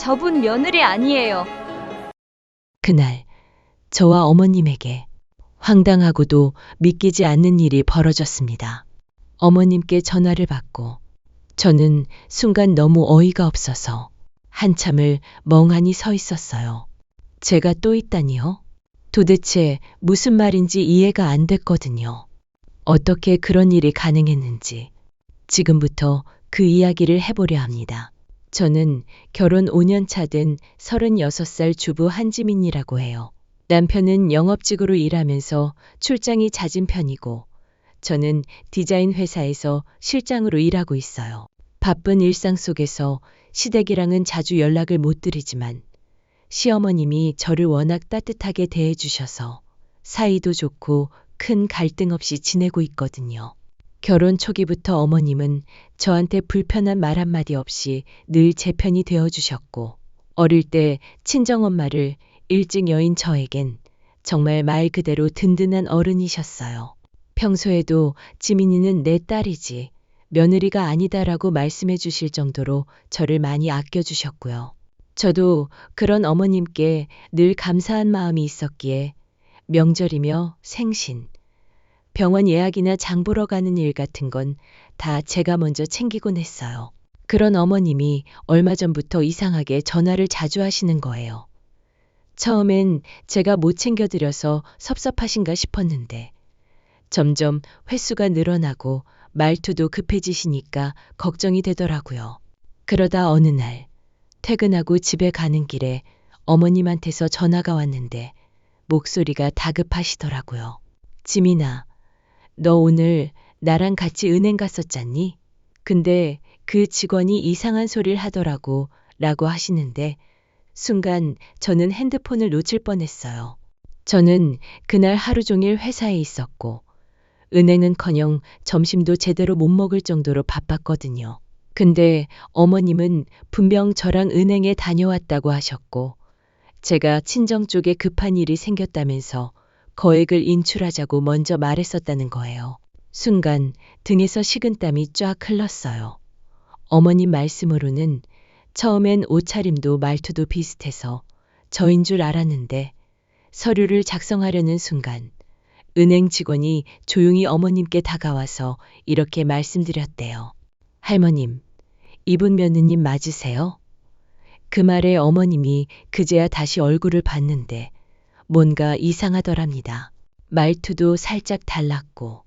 저분 며느리 아니에요. 그날 저와 어머님에게 황당하고도 믿기지 않는 일이 벌어졌습니다. 어머님께 전화를 받고 저는 순간 너무 어이가 없어서 한참을 멍하니 서 있었어요. 제가 또 있다니요? 도대체 무슨 말인지 이해가 안 됐거든요. 어떻게 그런 일이 가능했는지 지금부터 그 이야기를 해보려 합니다. 저는 결혼 5년 차 된 36살 주부 한지민이라고 해요. 남편은 영업직으로 일하면서 출장이 잦은 편이고 저는 디자인 회사에서 실장으로 일하고 있어요. 바쁜 일상 속에서 시댁이랑은 자주 연락을 못 드리지만 시어머님이 저를 워낙 따뜻하게 대해주셔서 사이도 좋고 큰 갈등 없이 지내고 있거든요. 결혼 초기부터 어머님은 저한테 불편한 말 한마디 없이 늘 제 편이 되어주셨고 어릴 때 친정엄마를 일찍 여인 저에겐 정말 말 그대로 든든한 어른이셨어요. 평소에도 지민이는 내 딸이지 며느리가 아니다라고 말씀해 주실 정도로 저를 많이 아껴주셨고요. 저도 그런 어머님께 늘 감사한 마음이 있었기에 명절이며 생신, 병원 예약이나 장 보러 가는 일 같은 건 다 제가 먼저 챙기곤 했어요. 그런 어머님이 얼마 전부터 이상하게 전화를 자주 하시는 거예요. 처음엔 제가 못 챙겨드려서 섭섭하신가 싶었는데 점점 횟수가 늘어나고 말투도 급해지시니까 걱정이 되더라고요. 그러다 어느 날 퇴근하고 집에 가는 길에 어머님한테서 전화가 왔는데 목소리가 다급하시더라고요. 지민아, 너 오늘 나랑 같이 은행 갔었잖니? 근데 그 직원이 이상한 소리를 하더라고 라고 하시는데 순간 저는 핸드폰을 놓칠 뻔했어요. 저는 그날 하루 종일 회사에 있었고 은행은커녕 점심도 제대로 못 먹을 정도로 바빴거든요. 근데 어머님은 분명 저랑 은행에 다녀왔다고 하셨고 제가 친정 쪽에 급한 일이 생겼다면서 거액을 인출하자고 먼저 말했었다는 거예요. 순간 등에서 식은땀이 쫙 흘렀어요. 어머님 말씀으로는 처음엔 옷차림도 말투도 비슷해서 저인 줄 알았는데 서류를 작성하려는 순간 은행 직원이 조용히 어머님께 다가와서 이렇게 말씀드렸대요. 할머님, 이분 며느님 맞으세요? 그 말에 어머님이 그제야 다시 얼굴을 봤는데 뭔가 이상하더랍니다. 말투도 살짝 달랐고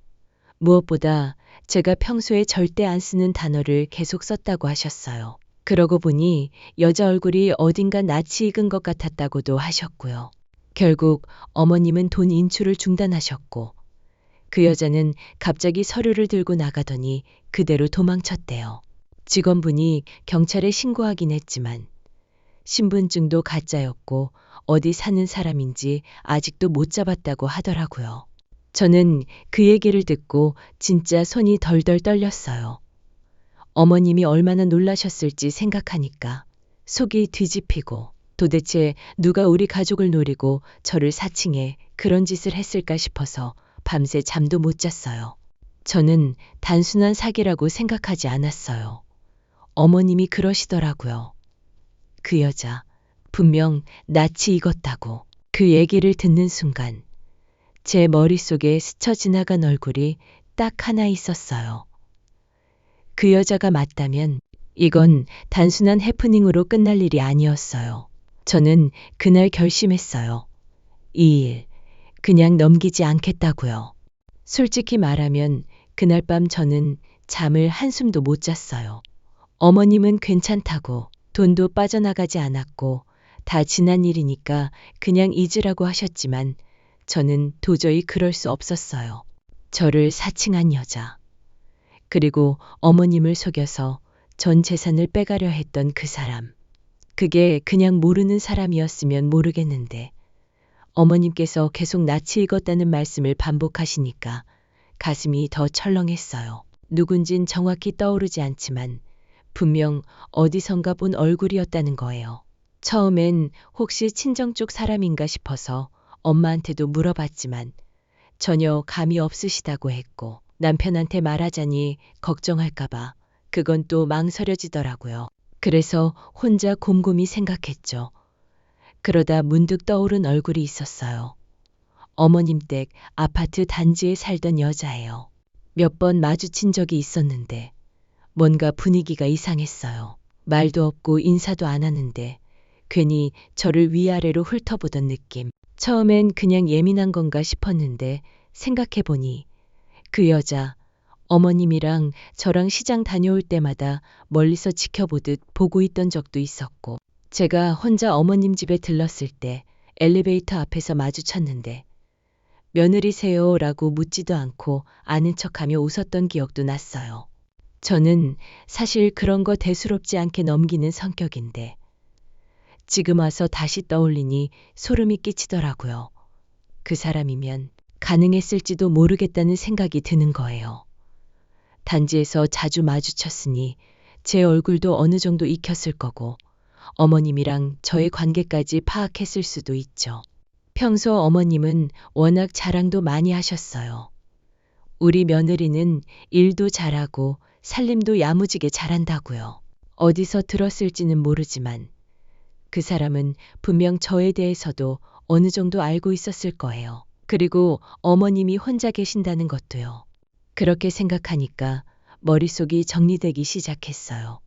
무엇보다 제가 평소에 절대 안 쓰는 단어를 계속 썼다고 하셨어요. 그러고 보니 여자 얼굴이 어딘가 낯이 익은 것 같았다고도 하셨고요. 결국 어머님은 돈 인출을 중단하셨고 그 여자는 갑자기 서류를 들고 나가더니 그대로 도망쳤대요. 직원분이 경찰에 신고하긴 했지만 신분증도 가짜였고 어디 사는 사람인지 아직도 못 잡았다고 하더라고요. 저는 그 얘기를 듣고 진짜 손이 덜덜 떨렸어요. 어머님이 얼마나 놀라셨을지 생각하니까 속이 뒤집히고 도대체 누가 우리 가족을 노리고 저를 사칭해 그런 짓을 했을까 싶어서 밤새 잠도 못 잤어요. 저는 단순한 사기라고 생각하지 않았어요. 어머님이 그러시더라고요. 그 여자 분명 낯이 익었다고. 그 얘기를 듣는 순간 제 머릿속에 스쳐 지나간 얼굴이 딱 하나 있었어요. 그 여자가 맞다면 이건 단순한 해프닝으로 끝날 일이 아니었어요. 저는 그날 결심했어요. 이 일 그냥 넘기지 않겠다고요. 솔직히 말하면 그날 밤 저는 잠을 한숨도 못 잤어요. 어머님은 괜찮다고 돈도 빠져나가지 않았고 다 지난 일이니까 그냥 잊으라고 하셨지만 저는 도저히 그럴 수 없었어요. 저를 사칭한 여자. 그리고 어머님을 속여서 전 재산을 빼가려 했던 그 사람. 그게 그냥 모르는 사람이었으면 모르겠는데 어머님께서 계속 낯이 익었다는 말씀을 반복하시니까 가슴이 더 철렁했어요. 누군진 정확히 떠오르지 않지만 분명 어디선가 본 얼굴이었다는 거예요. 처음엔 혹시 친정 쪽 사람인가 싶어서 엄마한테도 물어봤지만 전혀 감이 없으시다고 했고 남편한테 말하자니 걱정할까봐 그건 또 망설여지더라고요. 그래서 혼자 곰곰이 생각했죠. 그러다 문득 떠오른 얼굴이 있었어요. 어머님 댁 아파트 단지에 살던 여자예요. 몇 번 마주친 적이 있었는데 뭔가 분위기가 이상했어요. 말도 없고 인사도 안 하는데 괜히 저를 위아래로 훑어보던 느낌. 처음엔 그냥 예민한 건가 싶었는데 생각해보니 그 여자 어머님이랑 저랑 시장 다녀올 때마다 멀리서 지켜보듯 보고 있던 적도 있었고 제가 혼자 어머님 집에 들렀을 때 엘리베이터 앞에서 마주쳤는데 며느리세요? 라고 묻지도 않고 아는 척하며 웃었던 기억도 났어요. 저는 사실 그런 거 대수롭지 않게 넘기는 성격인데 지금 와서 다시 떠올리니 소름이 끼치더라고요. 그 사람이면 가능했을지도 모르겠다는 생각이 드는 거예요. 단지에서 자주 마주쳤으니 제 얼굴도 어느 정도 익혔을 거고 어머님이랑 저의 관계까지 파악했을 수도 있죠. 평소 어머님은 워낙 자랑도 많이 하셨어요. 우리 며느리는 일도 잘하고 살림도 야무지게 잘한다고요. 어디서 들었을지는 모르지만 그 사람은 분명 저에 대해서도 어느 정도 알고 있었을 거예요. 그리고 어머님이 혼자 계신다는 것도요. 그렇게 생각하니까 머릿속이 정리되기 시작했어요.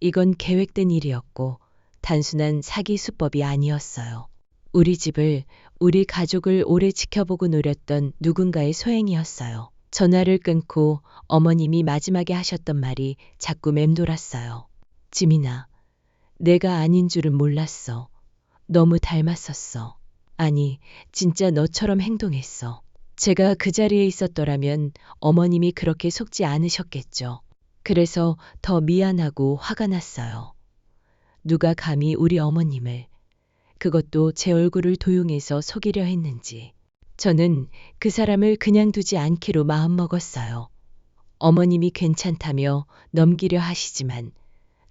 이건 계획된 일이었고 단순한 사기 수법이 아니었어요. 우리 집을, 우리 가족을 오래 지켜보고 노렸던 누군가의 소행이었어요. 전화를 끊고 어머님이 마지막에 하셨던 말이 자꾸 맴돌았어요. 지민아, 내가 아닌 줄은 몰랐어. 너무 닮았었어. 아니, 진짜 너처럼 행동했어. 제가 그 자리에 있었더라면 어머님이 그렇게 속지 않으셨겠죠. 그래서 더 미안하고 화가 났어요. 누가 감히 우리 어머님을, 그것도 제 얼굴을 도용해서 속이려 했는지. 저는 그 사람을 그냥 두지 않기로 마음먹었어요. 어머님이 괜찮다며 넘기려 하시지만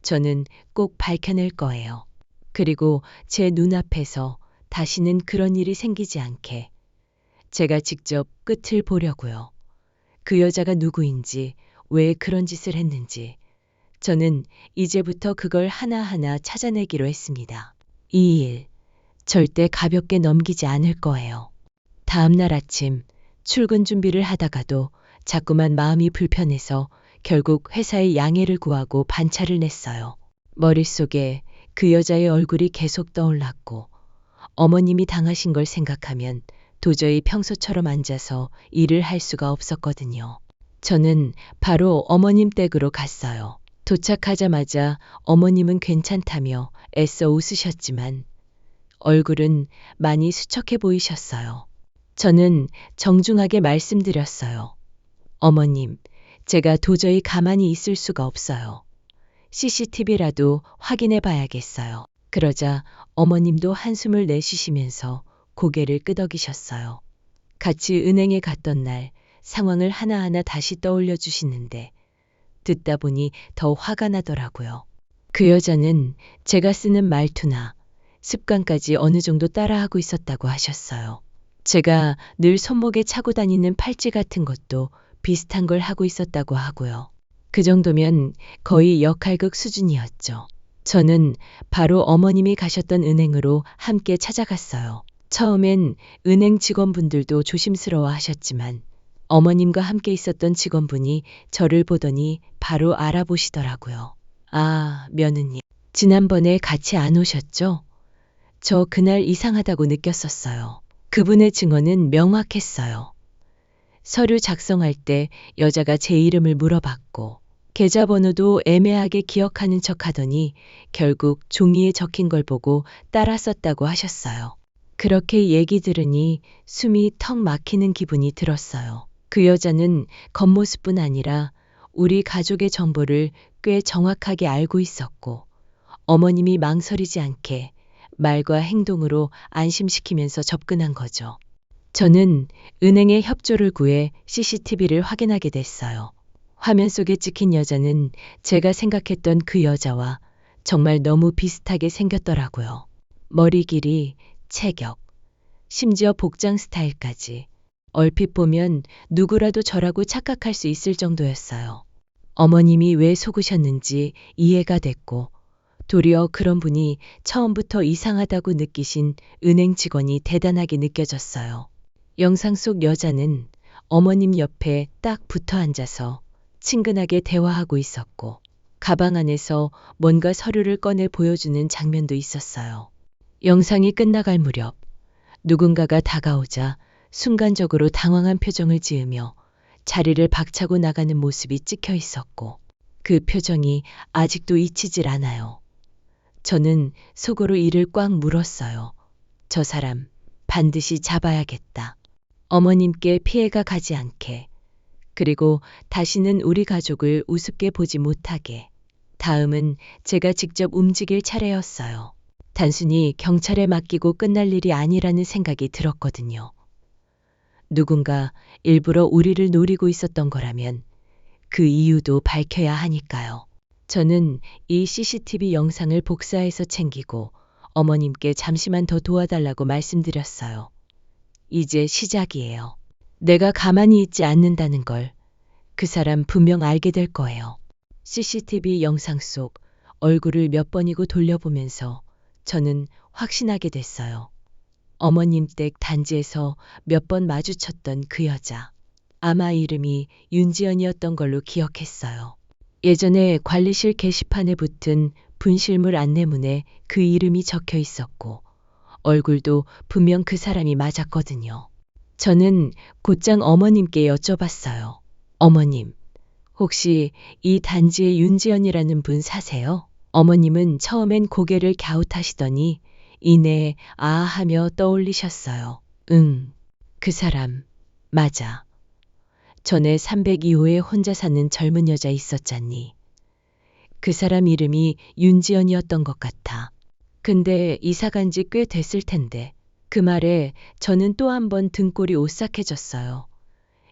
저는 꼭 밝혀낼 거예요. 그리고 제 눈앞에서 다시는 그런 일이 생기지 않게 제가 직접 끝을 보려고요. 그 여자가 누구인지, 왜 그런 짓을 했는지 저는 이제부터 그걸 하나하나 찾아내기로 했습니다. 이 일 절대 가볍게 넘기지 않을 거예요. 다음 날 아침 출근 준비를 하다가도 자꾸만 마음이 불편해서 결국 회사에 양해를 구하고 반차를 냈어요. 머릿속에 그 여자의 얼굴이 계속 떠올랐고 어머님이 당하신 걸 생각하면 도저히 평소처럼 앉아서 일을 할 수가 없었거든요. 저는 바로 어머님 댁으로 갔어요. 도착하자마자 어머님은 괜찮다며 애써 웃으셨지만 얼굴은 많이 수척해 보이셨어요. 저는 정중하게 말씀드렸어요. 어머님, 제가 도저히 가만히 있을 수가 없어요. CCTV라도 확인해 봐야겠어요. 그러자 어머님도 한숨을 내쉬시면서 고개를 끄덕이셨어요. 같이 은행에 갔던 날 상황을 하나하나 다시 떠올려 주시는데 듣다 보니 더 화가 나더라고요. 그 여자는 제가 쓰는 말투나 습관까지 어느 정도 따라하고 있었다고 하셨어요. 제가 늘 손목에 차고 다니는 팔찌 같은 것도 비슷한 걸 하고 있었다고 하고요. 그 정도면 거의 역할극 수준이었죠. 저는 바로 어머님이 가셨던 은행으로 함께 찾아갔어요. 처음엔 은행 직원분들도 조심스러워 하셨지만 어머님과 함께 있었던 직원분이 저를 보더니 바로 알아보시더라고요. 아, 며느님. 지난번에 같이 안 오셨죠? 저 그날 이상하다고 느꼈었어요. 그분의 증언은 명확했어요. 서류 작성할 때 여자가 제 이름을 물어봤고 계좌번호도 애매하게 기억하는 척 하더니 결국 종이에 적힌 걸 보고 따라 썼다고 하셨어요. 그렇게 얘기 들으니 숨이 턱 막히는 기분이 들었어요. 그 여자는 겉모습뿐 아니라 우리 가족의 정보를 꽤 정확하게 알고 있었고 어머님이 망설이지 않게 말과 행동으로 안심시키면서 접근한 거죠. 저는 은행에 협조를 구해 CCTV를 확인하게 됐어요. 화면 속에 찍힌 여자는 제가 생각했던 그 여자와 정말 너무 비슷하게 생겼더라고요. 머리 길이, 체격, 심지어 복장 스타일까지. 얼핏 보면 누구라도 저라고 착각할 수 있을 정도였어요. 어머님이 왜 속으셨는지 이해가 됐고 도리어 그런 분이 처음부터 이상하다고 느끼신 은행 직원이 대단하게 느껴졌어요. 영상 속 여자는 어머님 옆에 딱 붙어 앉아서 친근하게 대화하고 있었고, 가방 안에서 뭔가 서류를 꺼내 보여주는 장면도 있었어요. 영상이 끝나갈 무렵 누군가가 다가오자 순간적으로 당황한 표정을 지으며 자리를 박차고 나가는 모습이 찍혀 있었고, 그 표정이 아직도 잊히질 않아요. 저는 속으로 이를 꽉 물었어요. 저 사람 반드시 잡아야겠다. 어머님께 피해가 가지 않게, 그리고 다시는 우리 가족을 우습게 보지 못하게. 다음은 제가 직접 움직일 차례였어요. 단순히 경찰에 맡기고 끝날 일이 아니라는 생각이 들었거든요. 누군가 일부러 우리를 노리고 있었던 거라면 그 이유도 밝혀야 하니까요. 저는 이 CCTV 영상을 복사해서 챙기고 어머님께 잠시만 더 도와달라고 말씀드렸어요. 이제 시작이에요. 내가 가만히 있지 않는다는 걸 그 사람 분명 알게 될 거예요. CCTV 영상 속 얼굴을 몇 번이고 돌려보면서 저는 확신하게 됐어요. 어머님 댁 단지에서 몇 번 마주쳤던 그 여자. 아마 이름이 윤지연이었던 걸로 기억했어요. 예전에 관리실 게시판에 붙은 분실물 안내문에 그 이름이 적혀 있었고, 얼굴도 분명 그 사람이 맞았거든요. 저는 곧장 어머님께 여쭤봤어요. 어머님, 혹시 이 단지에 윤지연이라는 분 사세요? 어머님은 처음엔 고개를 갸웃하시더니 이내 아 하며 떠올리셨어요. 응, 그 사람, 맞아. 전에 302호에 혼자 사는 젊은 여자 있었잖니. 그 사람 이름이 윤지연이었던 것 같아. 근데 이사 간 지 꽤 됐을 텐데. 그 말에 저는 또 한 번 등골이 오싹해졌어요.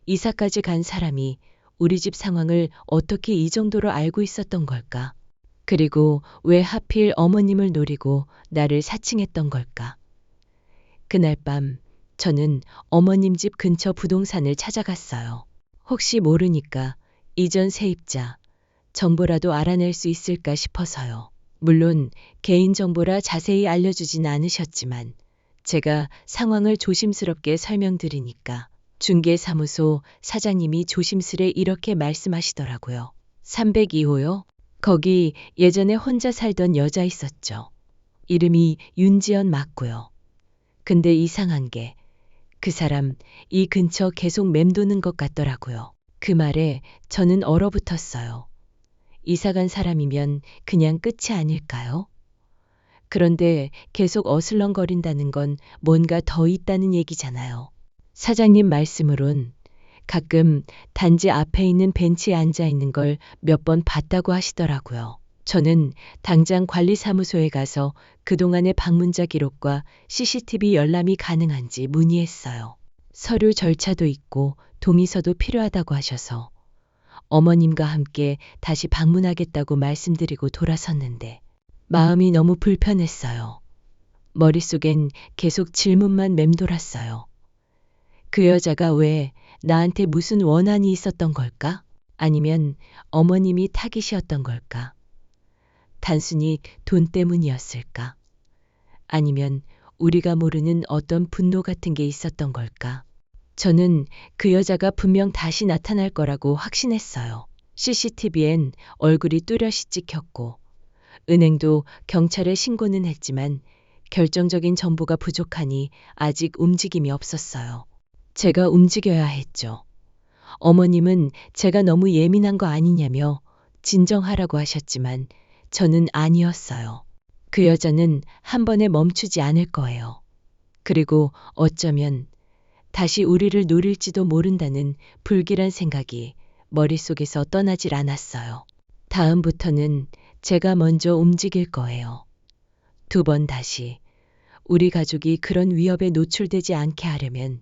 이사까지 간 사람이 우리 집 상황을 어떻게 이 정도로 알고 있었던 걸까? 그리고 왜 하필 어머님을 노리고 나를 사칭했던 걸까? 그날 밤 저는 어머님 집 근처 부동산을 찾아갔어요. 혹시 모르니까 이전 세입자 정보라도 알아낼 수 있을까 싶어서요. 물론 개인정보라 자세히 알려주진 않으셨지만 제가 상황을 조심스럽게 설명드리니까 중개사무소 사장님이 조심스레 이렇게 말씀하시더라고요. 302호요? 거기 예전에 혼자 살던 여자 있었죠. 이름이 윤지연 맞고요. 근데 이상한 게 그 사람 이 근처 계속 맴도는 것 같더라고요. 그 말에 저는 얼어붙었어요. 이사 간 사람이면 그냥 끝이 아닐까요? 그런데 계속 어슬렁거린다는 건 뭔가 더 있다는 얘기잖아요. 사장님 말씀으론 가끔 단지 앞에 있는 벤치에 앉아 있는 걸 몇 번 봤다고 하시더라고요. 저는 당장 관리사무소에 가서 그동안의 방문자 기록과 CCTV 열람이 가능한지 문의했어요. 서류 절차도 있고 동의서도 필요하다고 하셔서 어머님과 함께 다시 방문하겠다고 말씀드리고 돌아섰는데 마음이 너무 불편했어요. 머릿속엔 계속 질문만 맴돌았어요. 그 여자가 왜 나한테 무슨 원한이 있었던 걸까? 아니면 어머님이 타깃이었던 걸까? 단순히 돈 때문이었을까? 아니면 우리가 모르는 어떤 분노 같은 게 있었던 걸까? 저는 그 여자가 분명 다시 나타날 거라고 확신했어요. CCTV엔 얼굴이 뚜렷이 찍혔고 은행도 경찰에 신고는 했지만 결정적인 정보가 부족하니 아직 움직임이 없었어요. 제가 움직여야 했죠. 어머님은 제가 너무 예민한 거 아니냐며 진정하라고 하셨지만 저는 아니었어요. 그 여자는 한 번에 멈추지 않을 거예요. 그리고 어쩌면 다시 우리를 노릴지도 모른다는 불길한 생각이 머릿속에서 떠나질 않았어요. 다음부터는 제가 먼저 움직일 거예요. 2번 다시 우리 가족이 그런 위협에 노출되지 않게 하려면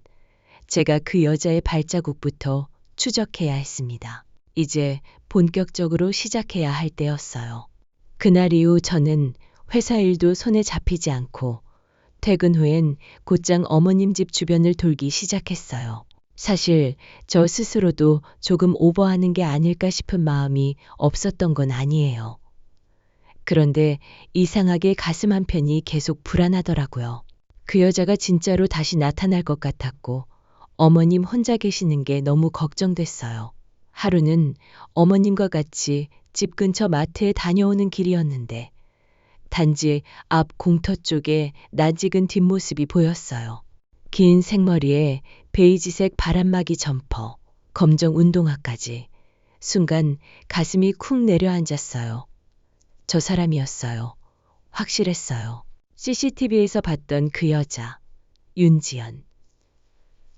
제가 그 여자의 발자국부터 추적해야 했습니다. 이제 본격적으로 시작해야 할 때였어요. 그날 이후 저는 회사 일도 손에 잡히지 않고 퇴근 후엔 곧장 어머님 집 주변을 돌기 시작했어요. 사실 저 스스로도 조금 오버하는 게 아닐까 싶은 마음이 없었던 건 아니에요. 그런데 이상하게 가슴 한편이 계속 불안하더라고요. 그 여자가 진짜로 다시 나타날 것 같았고 어머님 혼자 계시는 게 너무 걱정됐어요. 하루는 어머님과 같이 집 근처 마트에 다녀오는 길이었는데 단지 앞 공터 쪽에 낯익은 뒷모습이 보였어요. 긴 생머리에 베이지색 바람막이 점퍼, 검정 운동화까지. 순간 가슴이 쿵 내려앉았어요. 저 사람이었어요. 확실했어요. CCTV에서 봤던 그 여자, 윤지연.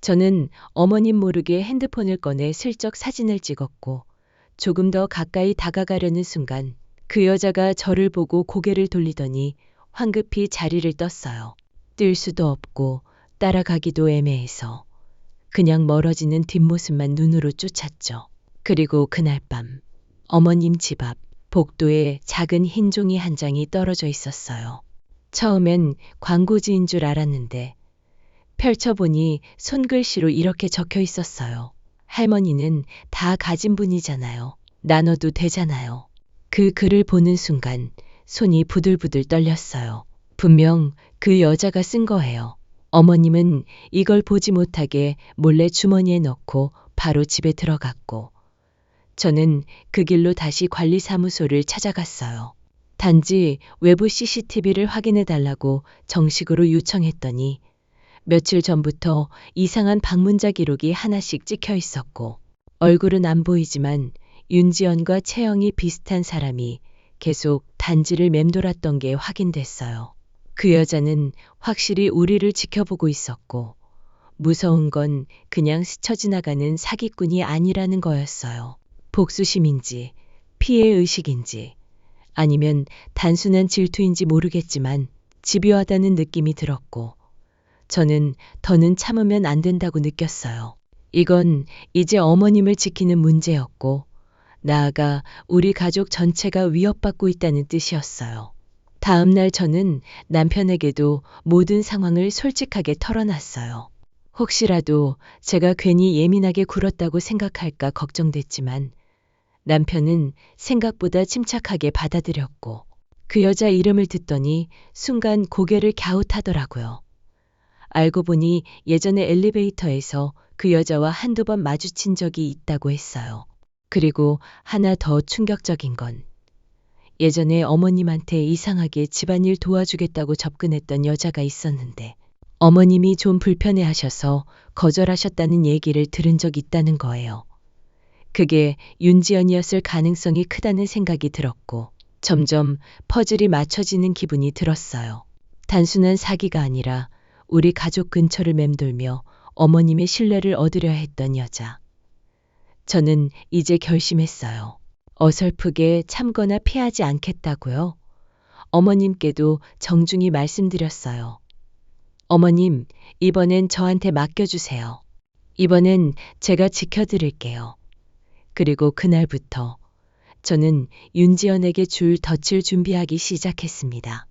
저는 어머님 모르게 핸드폰을 꺼내 슬쩍 사진을 찍었고 조금 더 가까이 다가가려는 순간 그 여자가 저를 보고 고개를 돌리더니 황급히 자리를 떴어요. 뛸 수도 없고 따라가기도 애매해서 그냥 멀어지는 뒷모습만 눈으로 쫓았죠. 그리고 그날 밤 어머님 집 앞 복도에 작은 흰 종이 한 장이 떨어져 있었어요. 처음엔 광고지인 줄 알았는데 펼쳐보니 손글씨로 이렇게 적혀 있었어요. 할머니는 다 가진 분이잖아요. 나눠도 되잖아요. 그 글을 보는 순간 손이 부들부들 떨렸어요. 분명 그 여자가 쓴 거예요. 어머님은 이걸 보지 못하게 몰래 주머니에 넣고 바로 집에 들어갔고 저는 그 길로 다시 관리사무소를 찾아갔어요. 단지 외부 CCTV를 확인해 달라고 정식으로 요청했더니 며칠 전부터 이상한 방문자 기록이 하나씩 찍혀 있었고 얼굴은 안 보이지만 윤지연과 체형이 비슷한 사람이 계속 단지를 맴돌았던 게 확인됐어요. 그 여자는 확실히 우리를 지켜보고 있었고 무서운 건 그냥 스쳐 지나가는 사기꾼이 아니라는 거였어요. 복수심인지 피해의식인지 아니면 단순한 질투인지 모르겠지만 집요하다는 느낌이 들었고 저는 더는 참으면 안 된다고 느꼈어요. 이건 이제 어머님을 지키는 문제였고 나아가 우리 가족 전체가 위협받고 있다는 뜻이었어요. 다음 날 저는 남편에게도 모든 상황을 솔직하게 털어놨어요. 혹시라도 제가 괜히 예민하게 굴었다고 생각할까 걱정됐지만 남편은 생각보다 침착하게 받아들였고 그 여자 이름을 듣더니 순간 고개를 갸웃하더라고요. 알고 보니 예전에 엘리베이터에서 그 여자와 한두 번 마주친 적이 있다고 했어요. 그리고 하나 더 충격적인 건 예전에 어머님한테 이상하게 집안일 도와주겠다고 접근했던 여자가 있었는데 어머님이 좀 불편해하셔서 거절하셨다는 얘기를 들은 적 있다는 거예요. 그게 윤지연이었을 가능성이 크다는 생각이 들었고 점점 퍼즐이 맞춰지는 기분이 들었어요. 단순한 사기가 아니라 우리 가족 근처를 맴돌며 어머님의 신뢰를 얻으려 했던 여자. 저는 이제 결심했어요. 어설프게 참거나 피하지 않겠다고요. 어머님께도 정중히 말씀드렸어요. 어머님, 이번엔 저한테 맡겨주세요. 이번엔 제가 지켜드릴게요. 그리고 그날부터 저는 윤지연에게 줄 덫을 준비하기 시작했습니다.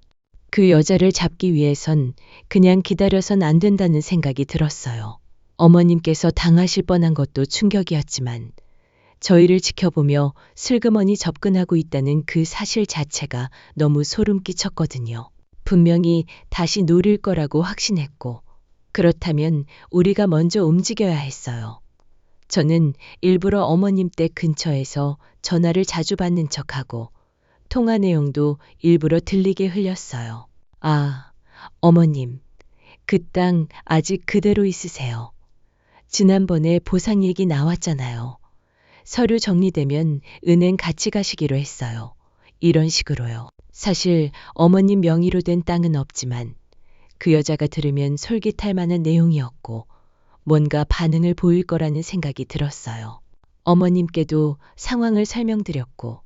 그 여자를 잡기 위해선 그냥 기다려선 안 된다는 생각이 들었어요. 어머님께서 당하실 뻔한 것도 충격이었지만 저희를 지켜보며 슬그머니 접근하고 있다는 그 사실 자체가 너무 소름 끼쳤거든요. 분명히 다시 노릴 거라고 확신했고 그렇다면 우리가 먼저 움직여야 했어요. 저는 일부러 어머님 댁 근처에서 전화를 자주 받는 척하고 통화 내용도 일부러 들리게 흘렸어요. 아, 어머님, 그 땅 아직 그대로 있으세요. 지난번에 보상 얘기 나왔잖아요. 서류 정리되면 은행 같이 가시기로 했어요. 이런 식으로요. 사실 어머님 명의로 된 땅은 없지만 그 여자가 들으면 솔깃할 만한 내용이었고 뭔가 반응을 보일 거라는 생각이 들었어요. 어머님께도 상황을 설명드렸고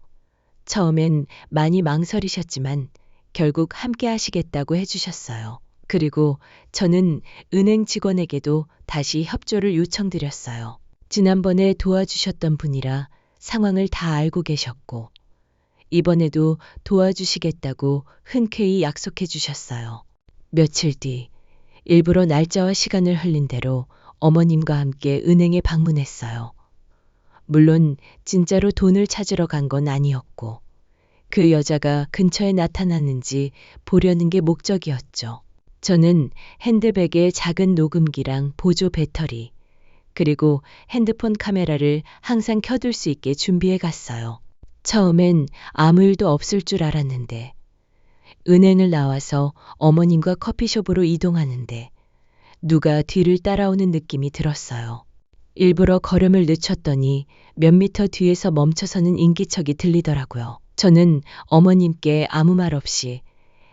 처음엔 많이 망설이셨지만 결국 함께 하시겠다고 해주셨어요. 그리고 저는 은행 직원에게도 다시 협조를 요청드렸어요. 지난번에 도와주셨던 분이라 상황을 다 알고 계셨고 이번에도 도와주시겠다고 흔쾌히 약속해 주셨어요. 며칠 뒤 일부러 날짜와 시간을 흘린 대로 어머님과 함께 은행에 방문했어요. 물론 진짜로 돈을 찾으러 간 건 아니었고 그 여자가 근처에 나타났는지 보려는 게 목적이었죠. 저는 핸드백에 작은 녹음기랑 보조 배터리, 그리고 핸드폰 카메라를 항상 켜둘 수 있게 준비해 갔어요. 처음엔 아무 일도 없을 줄 알았는데, 은행을 나와서 어머님과 커피숍으로 이동하는데 누가 뒤를 따라오는 느낌이 들었어요. 일부러 걸음을 늦췄더니 몇 미터 뒤에서 멈춰서는 인기척이 들리더라고요. 저는 어머님께 아무 말 없이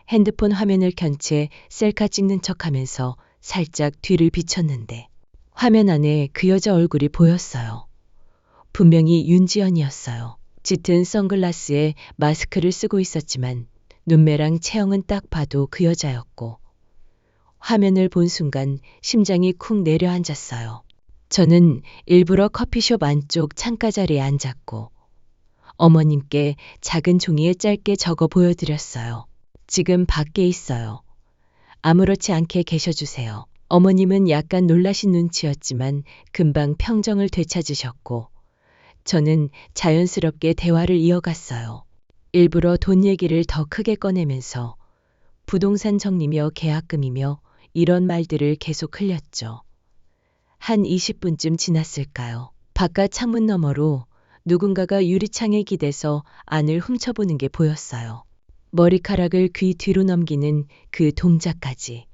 핸드폰 화면을 켠 채 셀카 찍는 척하면서 살짝 뒤를 비췄는데 화면 안에 그 여자 얼굴이 보였어요. 분명히 윤지연이었어요. 짙은 선글라스에 마스크를 쓰고 있었지만 눈매랑 체형은 딱 봐도 그 여자였고 화면을 본 순간 심장이 쿵 내려앉았어요. 저는 일부러 커피숍 안쪽 창가 자리에 앉았고 어머님께 작은 종이에 짧게 적어 보여드렸어요. 지금 밖에 있어요. 아무렇지 않게 계셔주세요. 어머님은 약간 놀라신 눈치였지만 금방 평정을 되찾으셨고 저는 자연스럽게 대화를 이어갔어요. 일부러 돈 얘기를 더 크게 꺼내면서 부동산 정리며 계약금이며 이런 말들을 계속 흘렸죠. 한 20분쯤 지났을까요? 바깥 창문 너머로 누군가가 유리창에 기대서 안을 훔쳐보는 게 보였어요. 머리카락을 귀 뒤로 넘기는 그 동작까지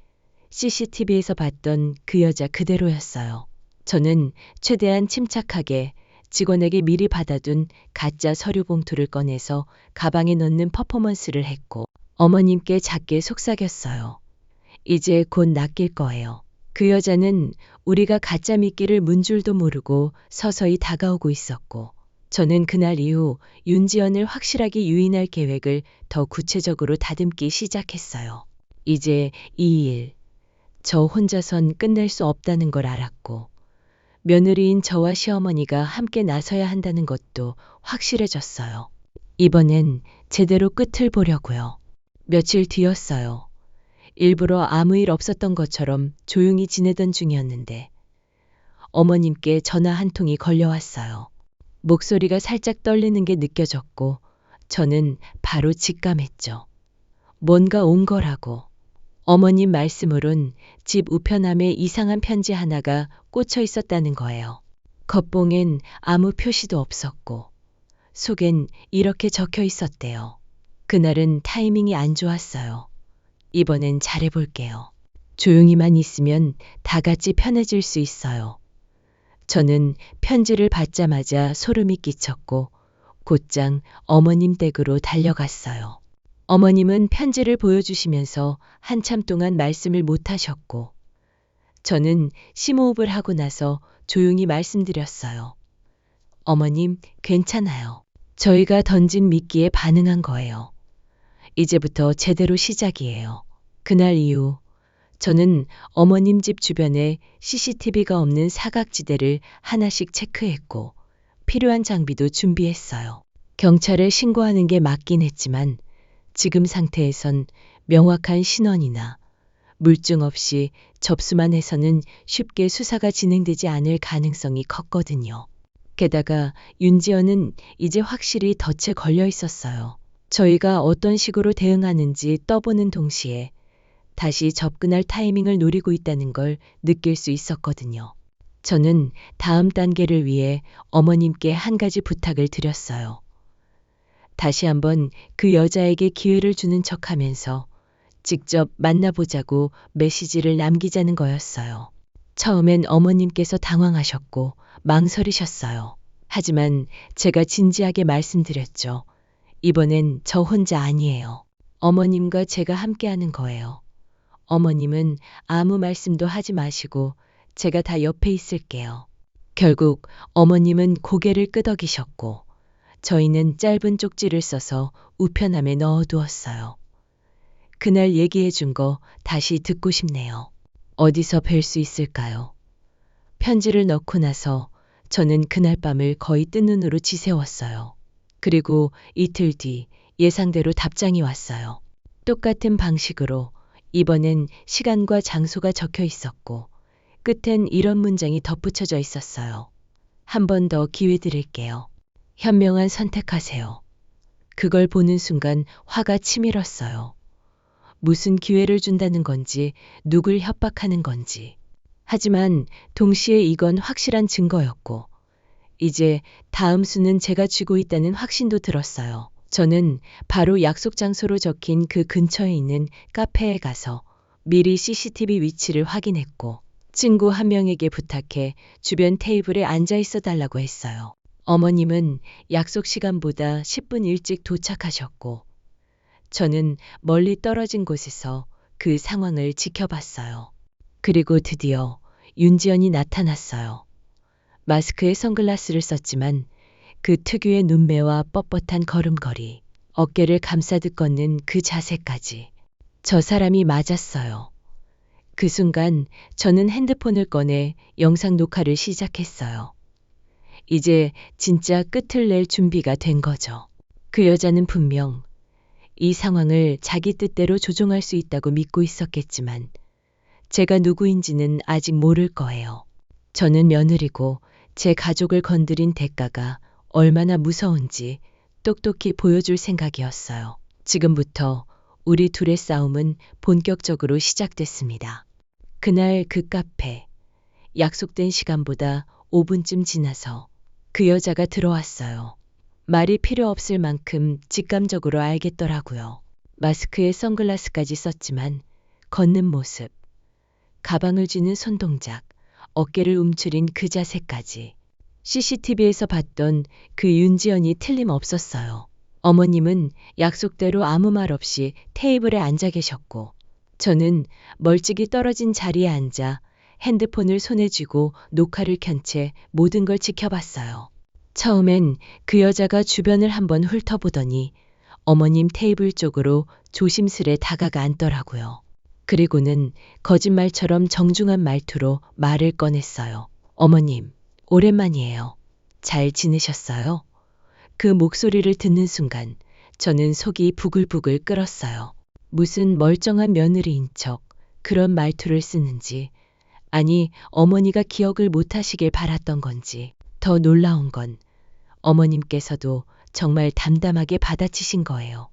CCTV에서 봤던 그 여자 그대로였어요. 저는 최대한 침착하게 직원에게 미리 받아둔 가짜 서류 봉투를 꺼내서 가방에 넣는 퍼포먼스를 했고 어머님께 작게 속삭였어요. 이제 곧 낚일 거예요. 그 여자는 우리가 가짜 미끼를 문 줄도 모르고 서서히 다가오고 있었고 저는 그날 이후 윤지연을 확실하게 유인할 계획을 더 구체적으로 다듬기 시작했어요. 이제 이 일, 저 혼자선 끝낼 수 없다는 걸 알았고 며느리인 저와 시어머니가 함께 나서야 한다는 것도 확실해졌어요. 이번엔 제대로 끝을 보려고요. 며칠 뒤였어요. 일부러 아무 일 없었던 것처럼 조용히 지내던 중이었는데 어머님께 전화 한 통이 걸려왔어요. 목소리가 살짝 떨리는 게 느껴졌고 저는 바로 직감했죠. 뭔가 온 거라고. 어머님 말씀으론 집 우편함에 이상한 편지 하나가 꽂혀 있었다는 거예요. 겉봉엔 아무 표시도 없었고 속엔 이렇게 적혀 있었대요. 그날은 타이밍이 안 좋았어요. 이번엔 잘해볼게요. 조용히만 있으면 다 같이 편해질 수 있어요. 저는 편지를 받자마자 소름이 끼쳤고 곧장 어머님 댁으로 달려갔어요. 어머님은 편지를 보여주시면서 한참 동안 말씀을 못 하셨고 저는 심호흡을 하고 나서 조용히 말씀드렸어요. 어머님, 괜찮아요. 저희가 던진 미끼에 반응한 거예요. 이제부터 제대로 시작이에요. 그날 이후 저는 어머님 집 주변에 CCTV가 없는 사각지대를 하나씩 체크했고 필요한 장비도 준비했어요. 경찰에 신고하는 게 맞긴 했지만 지금 상태에선 명확한 신원이나 물증 없이 접수만 해서는 쉽게 수사가 진행되지 않을 가능성이 컸거든요. 게다가 윤지연은 이제 확실히 덫에 걸려 있었어요. 저희가 어떤 식으로 대응하는지 떠보는 동시에 다시 접근할 타이밍을 노리고 있다는 걸 느낄 수 있었거든요. 저는 다음 단계를 위해 어머님께 한 가지 부탁을 드렸어요. 다시 한번 그 여자에게 기회를 주는 척하면서 직접 만나보자고 메시지를 남기자는 거였어요. 처음엔 어머님께서 당황하셨고 망설이셨어요. 하지만 제가 진지하게 말씀드렸죠. 이번엔 저 혼자 아니에요. 어머님과 제가 함께하는 거예요. 어머님은 아무 말씀도 하지 마시고 제가 다 옆에 있을게요. 결국 어머님은 고개를 끄덕이셨고 저희는 짧은 쪽지를 써서 우편함에 넣어두었어요. 그날 얘기해 준 거 다시 듣고 싶네요. 어디서 뵐 수 있을까요? 편지를 넣고 나서 저는 그날 밤을 거의 뜬 눈으로 지새웠어요. 그리고 이틀 뒤 예상대로 답장이 왔어요. 똑같은 방식으로 이번엔 시간과 장소가 적혀 있었고 끝엔 이런 문장이 덧붙여져 있었어요. 한 번 더 기회 드릴게요. 현명한 선택하세요. 그걸 보는 순간 화가 치밀었어요. 무슨 기회를 준다는 건지, 누굴 협박하는 건지. 하지만 동시에 이건 확실한 증거였고, 이제 다음 수는 제가 쥐고 있다는 확신도 들었어요. 저는 바로 약속 장소로 적힌 그 근처에 있는 카페에 가서 미리 CCTV 위치를 확인했고, 친구 한 명에게 부탁해 주변 테이블에 앉아 있어 달라고 했어요. 어머님은 약속 시간보다 10분 일찍 도착하셨고, 저는 멀리 떨어진 곳에서 그 상황을 지켜봤어요. 그리고 드디어 윤지연이 나타났어요. 마스크에 선글라스를 썼지만 그 특유의 눈매와 뻣뻣한 걸음걸이, 어깨를 감싸듯 걷는 그 자세까지. 저 사람이 맞았어요. 그 순간 저는 핸드폰을 꺼내 영상 녹화를 시작했어요. 이제 진짜 끝을 낼 준비가 된 거죠. 그 여자는 분명 이 상황을 자기 뜻대로 조종할 수 있다고 믿고 있었겠지만 제가 누구인지는 아직 모를 거예요. 저는 며느리고 제 가족을 건드린 대가가 얼마나 무서운지 똑똑히 보여줄 생각이었어요. 지금부터 우리 둘의 싸움은 본격적으로 시작됐습니다. 그날 그 카페, 약속된 시간보다 5분쯤 지나서 그 여자가 들어왔어요. 말이 필요 없을 만큼 직감적으로 알겠더라고요. 마스크에 선글라스까지 썼지만 걷는 모습, 가방을 쥐는 손동작, 어깨를 움츠린 그 자세까지. CCTV에서 봤던 그 윤지연이 틀림없었어요. 어머님은 약속대로 아무 말 없이 테이블에 앉아 계셨고, 저는 멀찍이 떨어진 자리에 앉아 핸드폰을 손에 쥐고 녹화를 켠 채 모든 걸 지켜봤어요. 처음엔 그 여자가 주변을 한번 훑어보더니 어머님 테이블 쪽으로 조심스레 다가가 앉더라고요. 그리고는 거짓말처럼 정중한 말투로 말을 꺼냈어요. 어머님, 오랜만이에요. 잘 지내셨어요? 그 목소리를 듣는 순간 저는 속이 부글부글 끓었어요. 무슨 멀쩡한 며느리인 척 그런 말투를 쓰는지, 아니 어머니가 기억을 못하시길 바랐던 건지. 더 놀라운 건 어머님께서도 정말 담담하게 받아치신 거예요.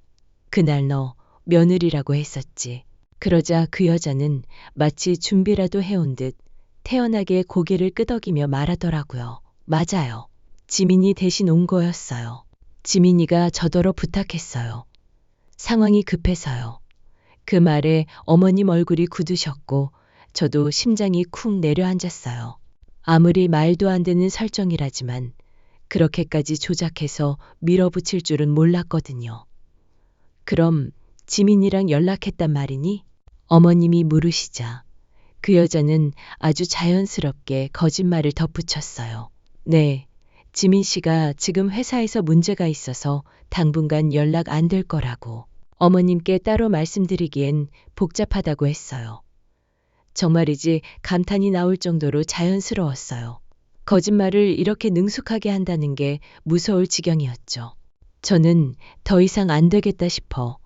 그날 너 며느리라고 했었지. 그러자 그 여자는 마치 준비라도 해온 듯 태연하게 고개를 끄덕이며 말하더라고요. 맞아요. 지민이 대신 온 거였어요. 지민이가 저더러 부탁했어요. 상황이 급해서요. 그 말에 어머님 얼굴이 굳으셨고 저도 심장이 쿵 내려앉았어요. 아무리 말도 안 되는 설정이라지만 그렇게까지 조작해서 밀어붙일 줄은 몰랐거든요. 그럼 지민이랑 연락했단 말이니? 어머님이 물으시자 그 여자는 아주 자연스럽게 거짓말을 덧붙였어요. 네, 지민 씨가 지금 회사에서 문제가 있어서 당분간 연락 안 될 거라고. 어머님께 따로 말씀드리기엔 복잡하다고 했어요. 정말이지 감탄이 나올 정도로 자연스러웠어요. 거짓말을 이렇게 능숙하게 한다는 게 무서울 지경이었죠. 저는 더 이상 안 되겠다 싶어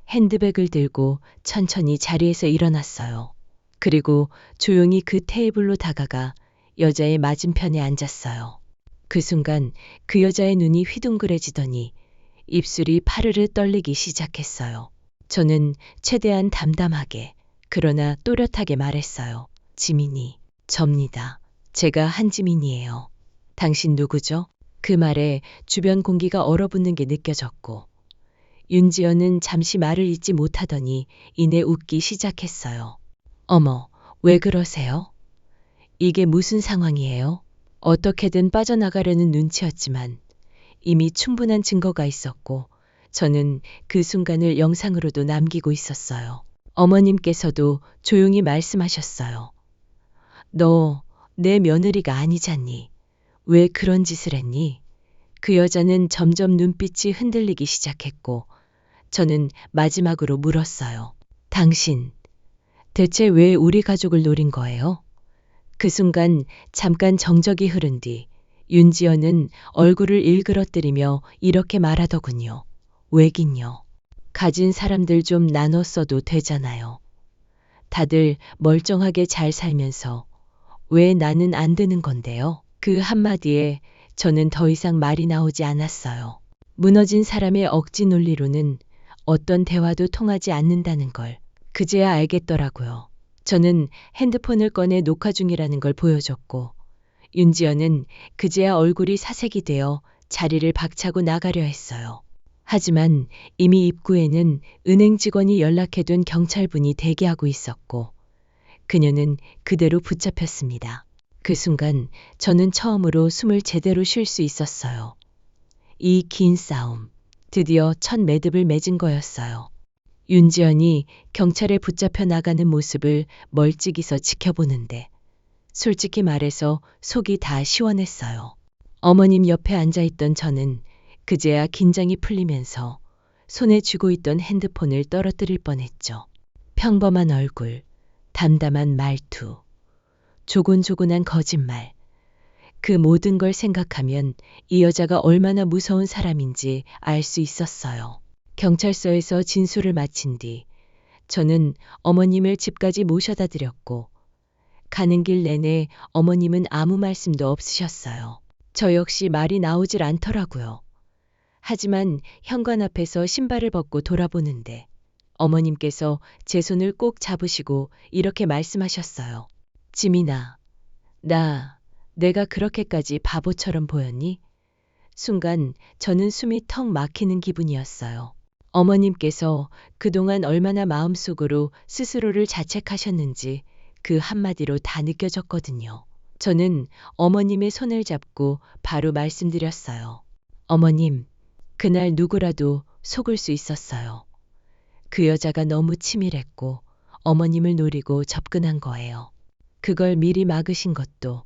핸드백을 들고 천천히 자리에서 일어났어요. 그리고 조용히 그 테이블로 다가가 여자의 맞은편에 앉았어요. 그 순간 그 여자의 눈이 휘둥그레지더니 입술이 파르르 떨리기 시작했어요. 저는 최대한 담담하게 그러나 또렷하게 말했어요. 지민이, 접니다. 제가 한지민이에요. 당신 누구죠? 그 말에 주변 공기가 얼어붙는 게 느껴졌고 윤지연은 잠시 말을 잇지 못하더니 이내 웃기 시작했어요. 어머, 왜 그러세요? 이게 무슨 상황이에요? 어떻게든 빠져나가려는 눈치였지만 이미 충분한 증거가 있었고 저는 그 순간을 영상으로도 남기고 있었어요. 어머님께서도 조용히 말씀하셨어요. 너 내 며느리가 아니잖니. 왜 그런 짓을 했니? 그 여자는 점점 눈빛이 흔들리기 시작했고 저는 마지막으로 물었어요. 당신, 대체 왜 우리 가족을 노린 거예요? 그 순간 잠깐 정적이 흐른 뒤 윤지연은 얼굴을 일그러뜨리며 이렇게 말하더군요. 왜긴요. 가진 사람들 좀 나눠 써도 되잖아요. 다들 멀쩡하게 잘 살면서 왜 나는 안 되는 건데요? 그 한마디에 저는 더 이상 말이 나오지 않았어요. 무너진 사람의 억지 논리로는 어떤 대화도 통하지 않는다는 걸 그제야 알겠더라고요. 저는 핸드폰을 꺼내 녹화 중이라는 걸 보여줬고 윤지연은 그제야 얼굴이 사색이 되어 자리를 박차고 나가려 했어요. 하지만 이미 입구에는 은행 직원이 연락해둔 경찰분이 대기하고 있었고 그녀는 그대로 붙잡혔습니다. 그 순간 저는 처음으로 숨을 제대로 쉴 수 있었어요. 이 긴 싸움, 드디어 첫 매듭을 맺은 거였어요. 윤지연이 경찰에 붙잡혀 나가는 모습을 멀찍이서 지켜보는데 솔직히 말해서 속이 다 시원했어요. 어머님 옆에 앉아있던 저는 그제야 긴장이 풀리면서 손에 쥐고 있던 핸드폰을 떨어뜨릴 뻔했죠. 평범한 얼굴, 담담한 말투, 조곤조곤한 거짓말. 그 모든 걸 생각하면 이 여자가 얼마나 무서운 사람인지 알 수 있었어요. 경찰서에서 진술을 마친 뒤 저는 어머님을 집까지 모셔다 드렸고 가는 길 내내 어머님은 아무 말씀도 없으셨어요. 저 역시 말이 나오질 않더라고요. 하지만 현관 앞에서 신발을 벗고 돌아보는데 어머님께서 제 손을 꼭 잡으시고 이렇게 말씀하셨어요. 지민아, 내가 그렇게까지 바보처럼 보였니? 순간 저는 숨이 턱 막히는 기분이었어요. 어머님께서 그동안 얼마나 마음속으로 스스로를 자책하셨는지 그 한마디로 다 느껴졌거든요. 저는 어머님의 손을 잡고 바로 말씀드렸어요. 어머님, 그날 누구라도 속을 수 있었어요. 그 여자가 너무 치밀했고 어머님을 노리고 접근한 거예요. 그걸 미리 막으신 것도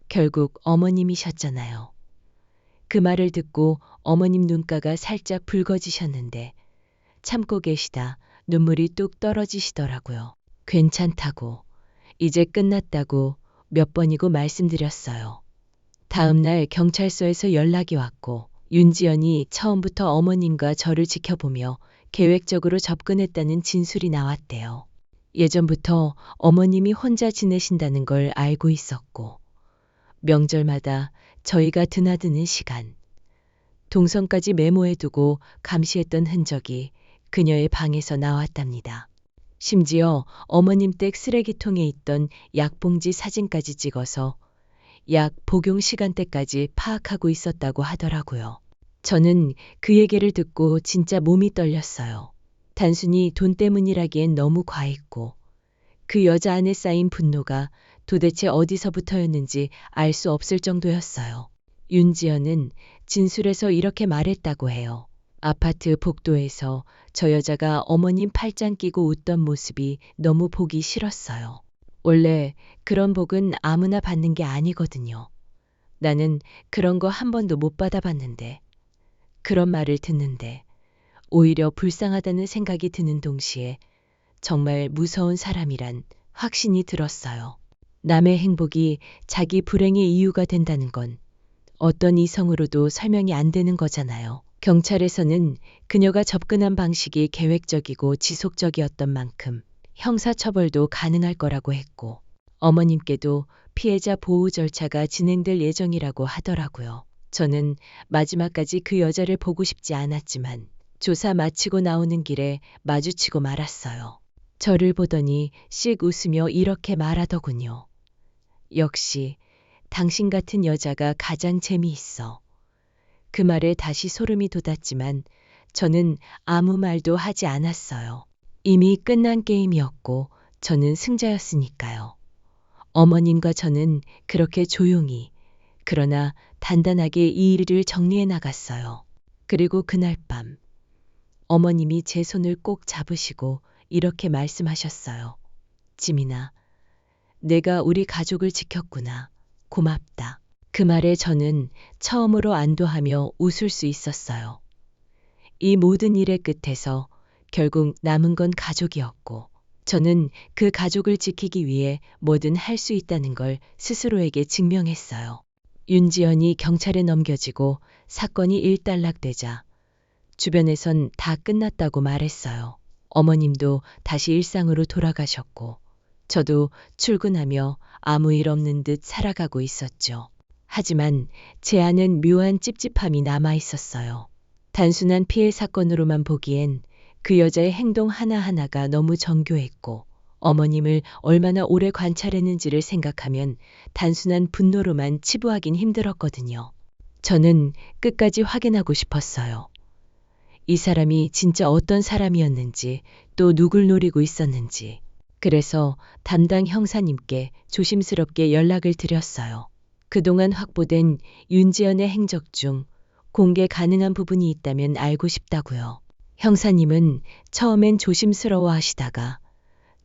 결국 어머님이셨잖아요. 그 말을 듣고 어머님 눈가가 살짝 붉어지셨는데 참고 계시다 눈물이 뚝 떨어지시더라고요. 괜찮다고, 이제 끝났다고 몇 번이고 말씀드렸어요. 다음 날 경찰서에서 연락이 왔고 윤지연이 처음부터 어머님과 저를 지켜보며 계획적으로 접근했다는 진술이 나왔대요. 예전부터 어머님이 혼자 지내신다는 걸 알고 있었고 명절마다 저희가 드나드는 시간, 동선까지 메모해두고 감시했던 흔적이 그녀의 방에서 나왔답니다. 심지어 어머님 댁 쓰레기통에 있던 약봉지 사진까지 찍어서 약 복용 시간대까지 파악하고 있었다고 하더라고요. 저는 그 얘기를 듣고 진짜 몸이 떨렸어요. 단순히 돈 때문이라기엔 너무 과했고 그 여자 안에 쌓인 분노가 도대체 어디서부터였는지 알 수 없을 정도였어요. 윤지연은 진술에서 이렇게 말했다고 해요. 아파트 복도에서 저 여자가 어머님 팔짱 끼고 웃던 모습이 너무 보기 싫었어요. 원래 그런 복은 아무나 받는 게 아니거든요. 나는 그런 거 한 번도 못 받아봤는데 그런 말을 듣는데 오히려 불쌍하다는 생각이 드는 동시에 정말 무서운 사람이란 확신이 들었어요. 남의 행복이 자기 불행의 이유가 된다는 건 어떤 이성으로도 설명이 안 되는 거잖아요. 경찰에서는 그녀가 접근한 방식이 계획적이고 지속적이었던 만큼 형사처벌도 가능할 거라고 했고 어머님께도 피해자 보호 절차가 진행될 예정이라고 하더라고요. 저는 마지막까지 그 여자를 보고 싶지 않았지만 조사 마치고 나오는 길에 마주치고 말았어요. 저를 보더니 씩 웃으며 이렇게 말하더군요. 역시 당신 같은 여자가 가장 재미있어. 그 말에 다시 소름이 돋았지만 저는 아무 말도 하지 않았어요. 이미 끝난 게임이었고 저는 승자였으니까요. 어머님과 저는 그렇게 조용히 그러나 단단하게 이 일을 정리해 나갔어요. 그리고 그날 밤 어머님이 제 손을 꼭 잡으시고 이렇게 말씀하셨어요. 지민아, 내가 우리 가족을 지켰구나. 고맙다. 그 말에 저는 처음으로 안도하며 웃을 수 있었어요. 이 모든 일의 끝에서 결국 남은 건 가족이었고 저는 그 가족을 지키기 위해 뭐든 할 수 있다는 걸 스스로에게 증명했어요. 윤지연이 경찰에 넘겨지고 사건이 일단락되자 주변에선 다 끝났다고 말했어요. 어머님도 다시 일상으로 돌아가셨고 저도 출근하며 아무 일 없는 듯 살아가고 있었죠. 하지만 제 안은 묘한 찝찝함이 남아 있었어요. 단순한 피해 사건으로만 보기엔 그 여자의 행동 하나하나가 너무 정교했고 어머님을 얼마나 오래 관찰했는지를 생각하면 단순한 분노로만 치부하긴 힘들었거든요. 저는 끝까지 확인하고 싶었어요. 이 사람이 진짜 어떤 사람이었는지 또 누굴 노리고 있었는지. 그래서 담당 형사님께 조심스럽게 연락을 드렸어요. 그동안 확보된 윤지연의 행적 중 공개 가능한 부분이 있다면 알고 싶다고요. 형사님은 처음엔 조심스러워 하시다가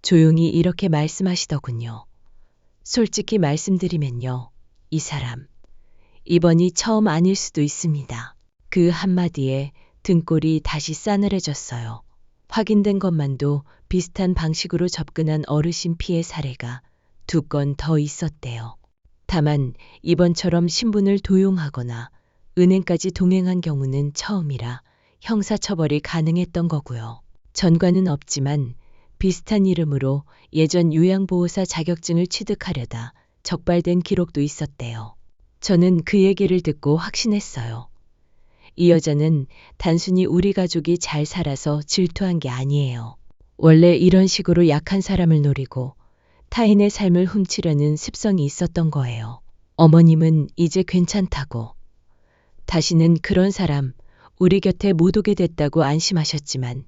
조용히 이렇게 말씀하시더군요. 솔직히 말씀드리면요. 이 사람, 이번이 처음 아닐 수도 있습니다. 그 한마디에 등골이 다시 싸늘해졌어요. 확인된 것만도 비슷한 방식으로 접근한 어르신 피해 사례가 2건 더 있었대요. 다만 이번처럼 신분을 도용하거나 은행까지 동행한 경우는 처음이라 형사처벌이 가능했던 거고요. 전과는 없지만 비슷한 이름으로 예전 요양보호사 자격증을 취득하려다 적발된 기록도 있었대요. 저는 그 얘기를 듣고 확신했어요. 이 여자는 단순히 우리 가족이 잘 살아서 질투한 게 아니에요. 원래 이런 식으로 약한 사람을 노리고 타인의 삶을 훔치려는 습성이 있었던 거예요. 어머님은 이제 괜찮다고, 다시는 그런 사람 우리 곁에 못 오게 됐다고 안심하셨지만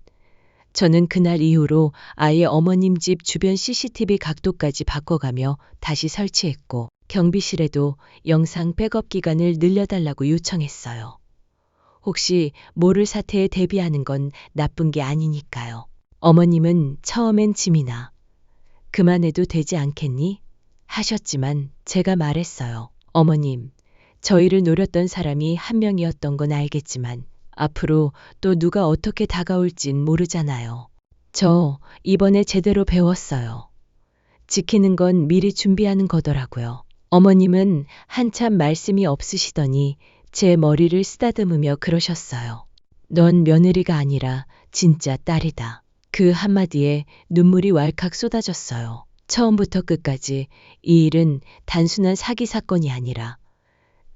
저는 그날 이후로 아예 어머님 집 주변 CCTV 각도까지 바꿔가며 다시 설치했고 경비실에도 영상 백업 기간을 늘려달라고 요청했어요. 혹시 모를 사태에 대비하는 건 나쁜 게 아니니까요. 어머님은 처음엔 짐이나 그만해도 되지 않겠니? 하셨지만 제가 말했어요. 어머님, 저희를 노렸던 사람이 한 명이었던 건 알겠지만 앞으로 또 누가 어떻게 다가올진 모르잖아요. 저 이번에 제대로 배웠어요. 지키는 건 미리 준비하는 거더라고요. 어머님은 한참 말씀이 없으시더니 제 머리를 쓰다듬으며 그러셨어요. 넌 며느리가 아니라 진짜 딸이다. 그 한마디에 눈물이 왈칵 쏟아졌어요. 처음부터 끝까지 이 일은 단순한 사기 사건이 아니라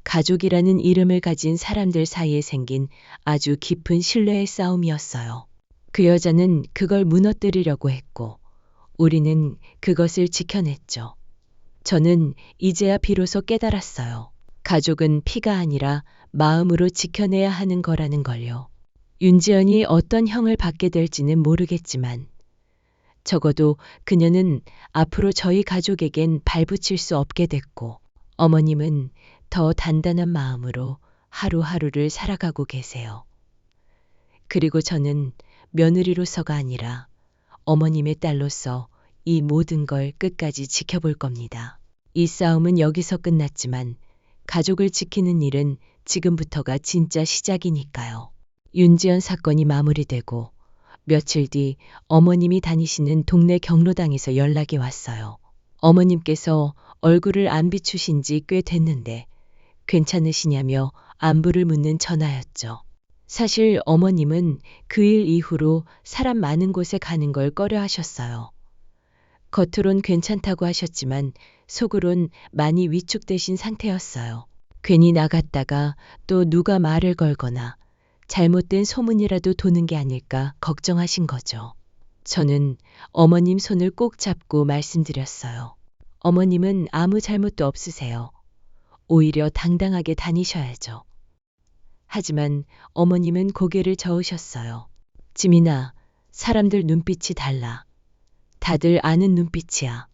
가족이라는 이름을 가진 사람들 사이에 생긴 아주 깊은 신뢰의 싸움이었어요. 그 여자는 그걸 무너뜨리려고 했고 우리는 그것을 지켜냈죠. 저는 이제야 비로소 깨달았어요. 가족은 피가 아니라 마음으로 지켜내야 하는 거라는 걸요. 윤지연이 어떤 형을 받게 될지는 모르겠지만 적어도 그녀는 앞으로 저희 가족에겐 발붙일 수 없게 됐고 어머님은 더 단단한 마음으로 하루하루를 살아가고 계세요. 그리고 저는 며느리로서가 아니라 어머님의 딸로서 이 모든 걸 끝까지 지켜볼 겁니다. 이 싸움은 여기서 끝났지만 가족을 지키는 일은 지금부터가 진짜 시작이니까요. 윤지연 사건이 마무리되고 며칠 뒤 어머님이 다니시는 동네 경로당에서 연락이 왔어요. 어머님께서 얼굴을 안 비추신 지 꽤 됐는데 괜찮으시냐며 안부를 묻는 전화였죠. 사실 어머님은 그 일 이후로 사람 많은 곳에 가는 걸 꺼려 하셨어요. 겉으론 괜찮다고 하셨지만 속으론 많이 위축되신 상태였어요. 괜히 나갔다가 또 누가 말을 걸거나 잘못된 소문이라도 도는 게 아닐까 걱정하신 거죠. 저는 어머님 손을 꼭 잡고 말씀드렸어요. 어머님은 아무 잘못도 없으세요. 오히려 당당하게 다니셔야죠. 하지만 어머님은 고개를 저으셨어요. 지민아, 사람들 눈빛이 달라. 다들 아는 눈빛이야.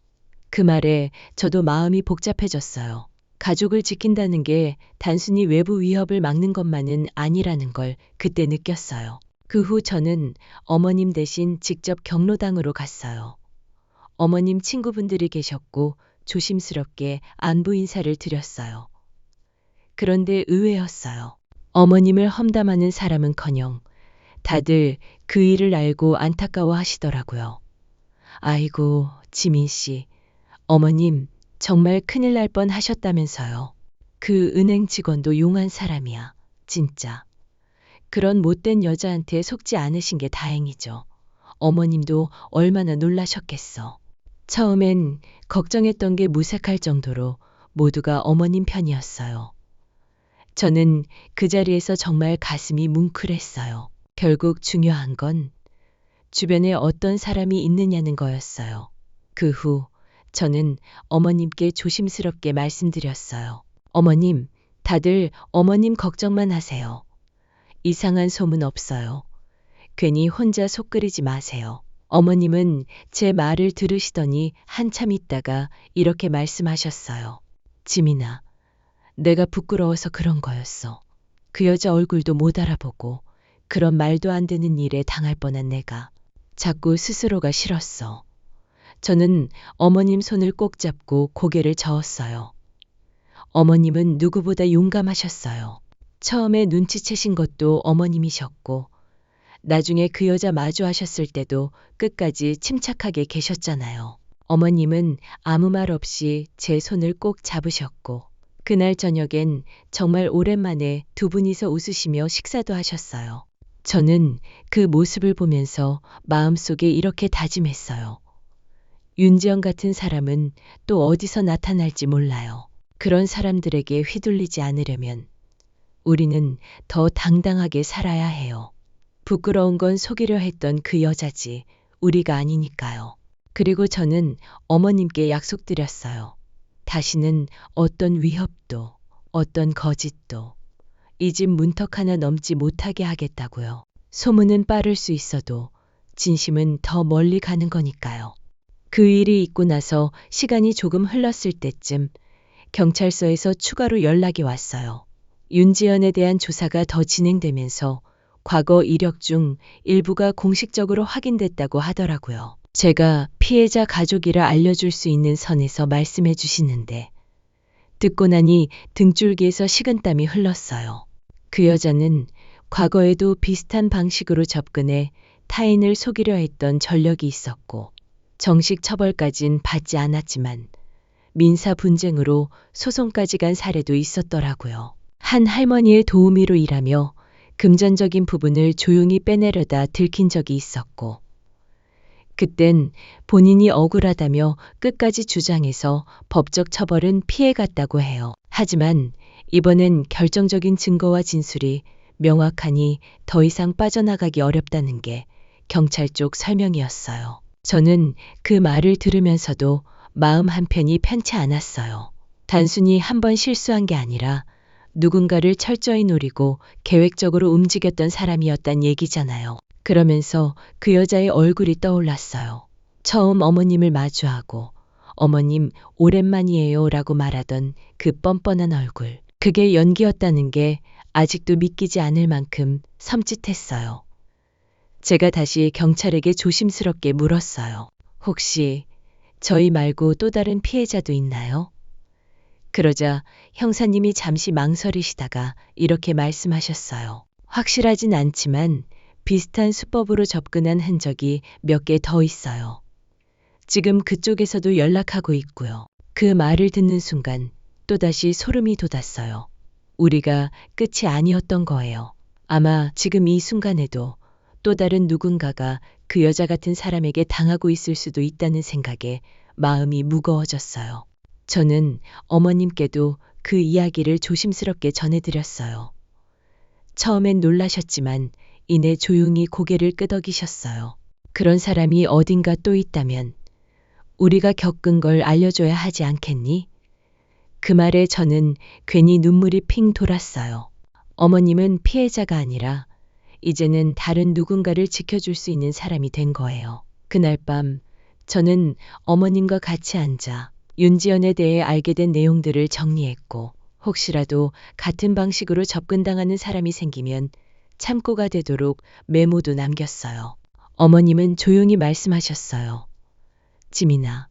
그 말에 저도 마음이 복잡해졌어요. 가족을 지킨다는 게 단순히 외부 위협을 막는 것만은 아니라는 걸 그때 느꼈어요. 그 후 저는 어머님 대신 직접 경로당으로 갔어요. 어머님 친구분들이 계셨고 조심스럽게 안부 인사를 드렸어요. 그런데 의외였어요. 어머님을 험담하는 사람은커녕 다들 그 일을 알고 안타까워 하시더라고요. 아이고, 지민 씨, 어머님 정말 큰일 날 뻔 하셨다면서요. 그 은행 직원도 용한 사람이야, 진짜. 그런 못된 여자한테 속지 않으신 게 다행이죠. 어머님도 얼마나 놀라셨겠어. 처음엔 걱정했던 게 무색할 정도로 모두가 어머님 편이었어요. 저는 그 자리에서 정말 가슴이 뭉클했어요. 결국 중요한 건 주변에 어떤 사람이 있느냐는 거였어요. 그 후 저는 어머님께 조심스럽게 말씀드렸어요. 어머님, 다들 어머님 걱정만 하세요. 이상한 소문 없어요. 괜히 혼자 속 끓이지 마세요. 어머님은 제 말을 들으시더니 한참 있다가 이렇게 말씀하셨어요. 지민아, 내가 부끄러워서 그런 거였어. 그 여자 얼굴도 못 알아보고 그런 말도 안 되는 일에 당할 뻔한 내가 자꾸 스스로가 싫었어. 저는 어머님 손을 꼭 잡고 고개를 저었어요. 어머님은 누구보다 용감하셨어요. 처음에 눈치채신 것도 어머님이셨고 나중에 그 여자 마주하셨을 때도 끝까지 침착하게 계셨잖아요. 어머님은 아무 말 없이 제 손을 꼭 잡으셨고 그날 저녁엔 정말 오랜만에 두 분이서 웃으시며 식사도 하셨어요. 저는 그 모습을 보면서 마음속에 이렇게 다짐했어요. 윤지영 같은 사람은 또 어디서 나타날지 몰라요. 그런 사람들에게 휘둘리지 않으려면 우리는 더 당당하게 살아야 해요. 부끄러운 건 속이려 했던 그 여자지 우리가 아니니까요. 그리고 저는 어머님께 약속드렸어요. 다시는 어떤 위협도 어떤 거짓도 이 집 문턱 하나 넘지 못하게 하겠다고요. 소문은 빠를 수 있어도 진심은 더 멀리 가는 거니까요. 그 일이 있고 나서 시간이 조금 흘렀을 때쯤 경찰서에서 추가로 연락이 왔어요. 윤지연에 대한 조사가 더 진행되면서 과거 이력 중 일부가 공식적으로 확인됐다고 하더라고요. 제가 피해자 가족이라 알려줄 수 있는 선에서 말씀해 주시는데 듣고 나니 등줄기에서 식은땀이 흘렀어요. 그 여자는 과거에도 비슷한 방식으로 접근해 타인을 속이려 했던 전력이 있었고 정식 처벌까진 받지 않았지만 민사 분쟁으로 소송까지 간 사례도 있었더라고요. 한 할머니의 도우미로 일하며 금전적인 부분을 조용히 빼내려다 들킨 적이 있었고 그땐 본인이 억울하다며 끝까지 주장해서 법적 처벌은 피해갔다고 해요. 하지만 이번엔 결정적인 증거와 진술이 명확하니 더 이상 빠져나가기 어렵다는 게 경찰 쪽 설명이었어요. 저는 그 말을 들으면서도 마음 한편이 편치 않았어요. 단순히 한 번 실수한 게 아니라 누군가를 철저히 노리고 계획적으로 움직였던 사람이었단 얘기잖아요. 그러면서 그 여자의 얼굴이 떠올랐어요. 처음 어머님을 마주하고 어머님 오랜만이에요 라고 말하던 그 뻔뻔한 얼굴. 그게 연기였다는 게 아직도 믿기지 않을 만큼 섬찟했어요. 제가 다시 경찰에게 조심스럽게 물었어요. 혹시 저희 말고 또 다른 피해자도 있나요? 그러자 형사님이 잠시 망설이시다가 이렇게 말씀하셨어요. 확실하진 않지만 비슷한 수법으로 접근한 흔적이 몇 개 더 있어요. 지금 그쪽에서도 연락하고 있고요. 그 말을 듣는 순간 또다시 소름이 돋았어요. 우리가 끝이 아니었던 거예요. 아마 지금 이 순간에도 또 다른 누군가가 그 여자 같은 사람에게 당하고 있을 수도 있다는 생각에 마음이 무거워졌어요. 저는 어머님께도 그 이야기를 조심스럽게 전해드렸어요. 처음엔 놀라셨지만 이내 조용히 고개를 끄덕이셨어요. 그런 사람이 어딘가 또 있다면 우리가 겪은 걸 알려줘야 하지 않겠니? 그 말에 저는 괜히 눈물이 핑 돌았어요. 어머님은 피해자가 아니라 이제는 다른 누군가를 지켜줄 수 있는 사람이 된 거예요. 그날 밤 저는 어머님과 같이 앉아 윤지연에 대해 알게 된 내용들을 정리했고 혹시라도 같은 방식으로 접근당하는 사람이 생기면 참고가 되도록 메모도 남겼어요. 어머님은 조용히 말씀하셨어요. 지민아,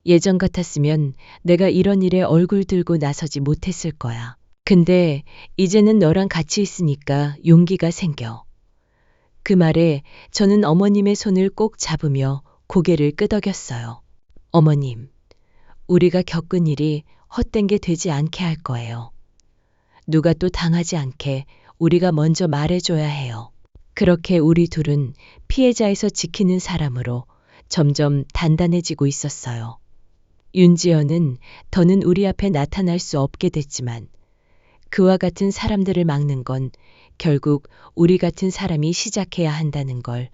예전 같았으면 내가 이런 일에 얼굴 들고 나서지 못했을 거야. 근데 이제는 너랑 같이 있으니까 용기가 생겨. 그 말에 저는 어머님의 손을 꼭 잡으며 고개를 끄덕였어요. 어머님, 우리가 겪은 일이 헛된 게 되지 않게 할 거예요. 누가 또 당하지 않게 우리가 먼저 말해줘야 해요. 그렇게 우리 둘은 피해자에서 지키는 사람으로 점점 단단해지고 있었어요. 윤지연은 더는 우리 앞에 나타날 수 없게 됐지만 그와 같은 사람들을 막는 건 결국 우리 같은 사람이 시작해야 한다는 걸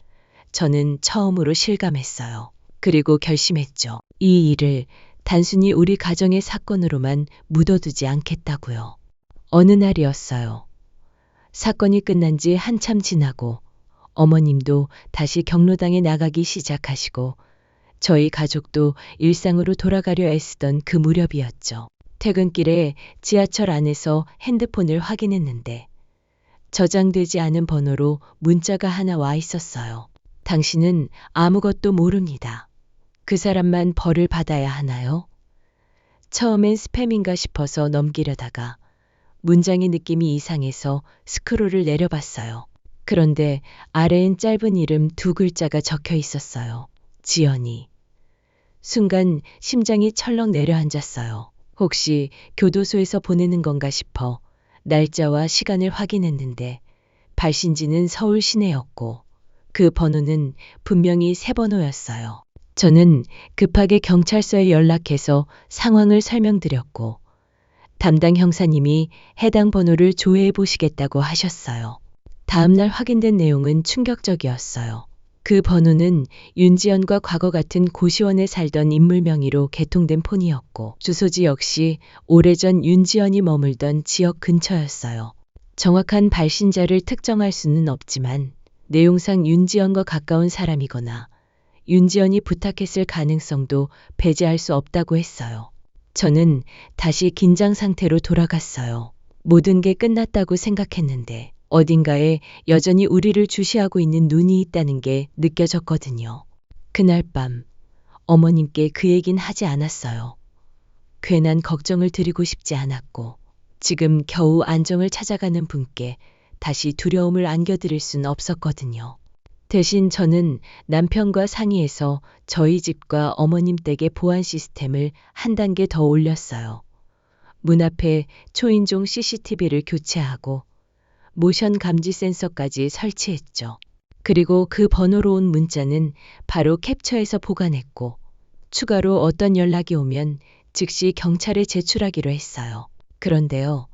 저는 처음으로 실감했어요. 그리고 결심했죠. 이 일을 단순히 우리 가정의 사건으로만 묻어두지 않겠다고요. 어느 날이었어요. 사건이 끝난 지 한참 지나고 어머님도 다시 경로당에 나가기 시작하시고 저희 가족도 일상으로 돌아가려 애쓰던 그 무렵이었죠. 퇴근길에 지하철 안에서 핸드폰을 확인했는데 저장되지 않은 번호로 문자가 하나 와 있었어요. 당신은 아무것도 모릅니다. 그 사람만 벌을 받아야 하나요? 처음엔 스팸인가 싶어서 넘기려다가 문장의 느낌이 이상해서 스크롤을 내려봤어요. 그런데 아래엔 짧은 이름 두 글자가 적혀 있었어요. 지연이. 순간 심장이 철렁 내려앉았어요. 혹시 교도소에서 보내는 건가 싶어 날짜와 시간을 확인했는데 발신지는 서울 시내였고 그 번호는 분명히 새 번호였어요. 저는 급하게 경찰서에 연락해서 상황을 설명드렸고 담당 형사님이 해당 번호를 조회해 보시겠다고 하셨어요. 다음날 확인된 내용은 충격적이었어요. 그 번호는 윤지연과 과거 같은 고시원에 살던 인물 명의로 개통된 폰이었고 주소지 역시 오래전 윤지연이 머물던 지역 근처였어요. 정확한 발신자를 특정할 수는 없지만 내용상 윤지연과 가까운 사람이거나 윤지연이 부탁했을 가능성도 배제할 수 없다고 했어요. 저는 다시 긴장 상태로 돌아갔어요. 모든 게 끝났다고 생각했는데 어딘가에 여전히 우리를 주시하고 있는 눈이 있다는 게 느껴졌거든요. 그날 밤 어머님께 그 얘긴 하지 않았어요. 괜한 걱정을 드리고 싶지 않았고 지금 겨우 안정을 찾아가는 분께 다시 두려움을 안겨드릴 순 없었거든요. 대신 저는 남편과 상의해서 저희 집과 어머님 댁의 보안 시스템을 한 단계 더 올렸어요. 문 앞에 초인종 CCTV를 교체하고 모션 감지 센서까지 설치했죠. 그리고 그 번호로 온 문자는 바로 캡처해서 보관했고 추가로 어떤 연락이 오면 즉시 경찰에 제출하기로 했어요. 그런데요.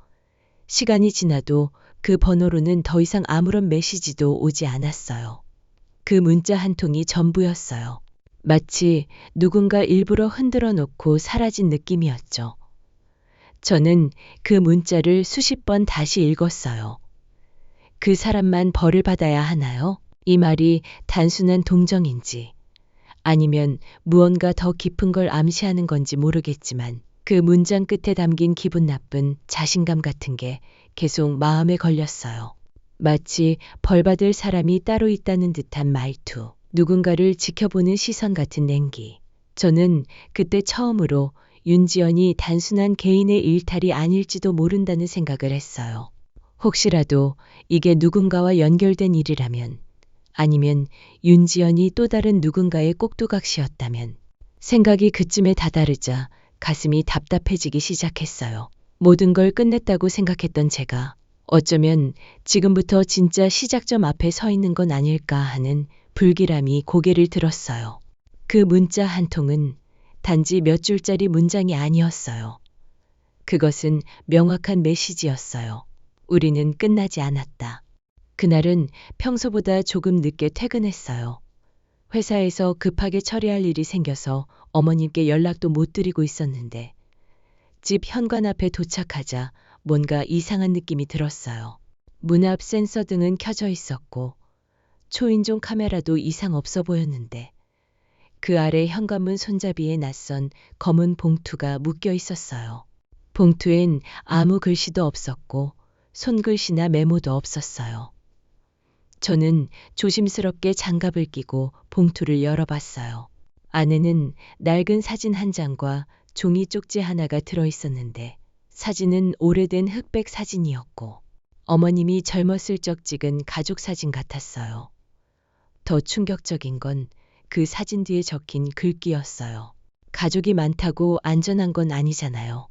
시간이 지나도 그 번호로는 더 이상 아무런 메시지도 오지 않았어요. 그 문자 한 통이 전부였어요. 마치 누군가 일부러 흔들어 놓고 사라진 느낌이었죠. 저는 그 문자를 수십 번 다시 읽었어요. 그 사람만 벌을 받아야 하나요? 이 말이 단순한 동정인지 아니면 무언가 더 깊은 걸 암시하는 건지 모르겠지만 그 문장 끝에 담긴 기분 나쁜 자신감 같은 게 계속 마음에 걸렸어요. 마치 벌받을 사람이 따로 있다는 듯한 말투, 누군가를 지켜보는 시선 같은 냉기. 저는 그때 처음으로 윤지연이 단순한 개인의 일탈이 아닐지도 모른다는 생각을 했어요. 혹시라도 이게 누군가와 연결된 일이라면, 아니면 윤지연이 또 다른 누군가의 꼭두각시였다면, 생각이 그쯤에 다다르자 가슴이 답답해지기 시작했어요. 모든 걸 끝냈다고 생각했던 제가 어쩌면 지금부터 진짜 시작점 앞에 서 있는 건 아닐까 하는 불길함이 고개를 들었어요. 그 문자 한 통은 단지 몇 줄짜리 문장이 아니었어요. 그것은 명확한 메시지였어요. 우리는 끝나지 않았다. 그날은 평소보다 조금 늦게 퇴근했어요. 회사에서 급하게 처리할 일이 생겨서 어머님께 연락도 못 드리고 있었는데 집 현관 앞에 도착하자 뭔가 이상한 느낌이 들었어요. 문 앞 센서 등은 켜져 있었고 초인종 카메라도 이상 없어 보였는데 그 아래 현관문 손잡이에 낯선 검은 봉투가 묶여 있었어요. 봉투엔 아무 글씨도 없었고 손글씨나 메모도 없었어요. 저는 조심스럽게 장갑을 끼고 봉투를 열어봤어요. 안에는 낡은 사진 한 장과 종이 쪽지 하나가 들어 있었는데 사진은 오래된 흑백 사진이었고 어머님이 젊었을 적 찍은 가족 사진 같았어요. 더 충격적인 건 그 사진 뒤에 적힌 글귀였어요. 가족이 많다고 안전한 건 아니잖아요.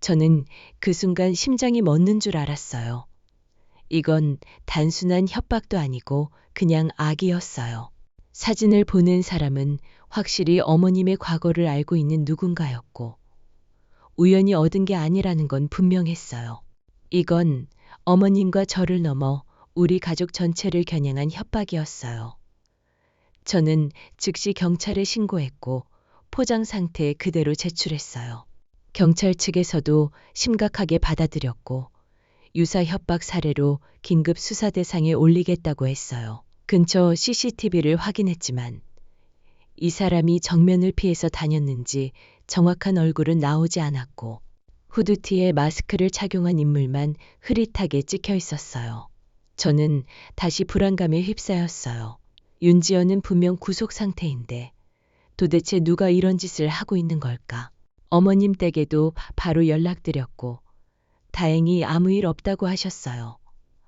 저는 그 순간 심장이 멎는 줄 알았어요. 이건 단순한 협박도 아니고 그냥 악이었어요. 사진을 보낸 사람은 확실히 어머님의 과거를 알고 있는 누군가였고 우연히 얻은 게 아니라는 건 분명했어요. 이건 어머님과 저를 넘어 우리 가족 전체를 겨냥한 협박이었어요. 저는 즉시 경찰에 신고했고 포장 상태에 그대로 제출했어요. 경찰 측에서도 심각하게 받아들였고 유사 협박 사례로 긴급 수사 대상에 올리겠다고 했어요. 근처 CCTV를 확인했지만 이 사람이 정면을 피해서 다녔는지 정확한 얼굴은 나오지 않았고 후드티에 마스크를 착용한 인물만 흐릿하게 찍혀 있었어요. 저는 다시 불안감에 휩싸였어요. 윤지연은 분명 구속 상태인데 도대체 누가 이런 짓을 하고 있는 걸까? 어머님 댁에도 바로 연락드렸고 다행히 아무 일 없다고 하셨어요.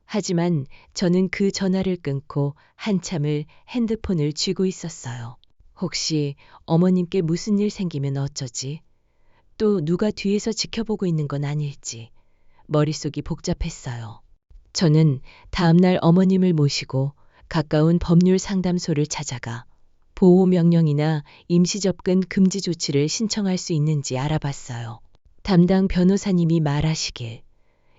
하지만 저는 그 전화를 끊고 한참을 핸드폰을 쥐고 있었어요. 혹시 어머님께 무슨 일 생기면 어쩌지? 또 누가 뒤에서 지켜보고 있는 건 아닐지 머릿속이 복잡했어요. 저는 다음날 어머님을 모시고 가까운 법률 상담소를 찾아가 보호명령이나 임시접근 금지 조치를 신청할 수 있는지 알아봤어요. 담당 변호사님이 말하시길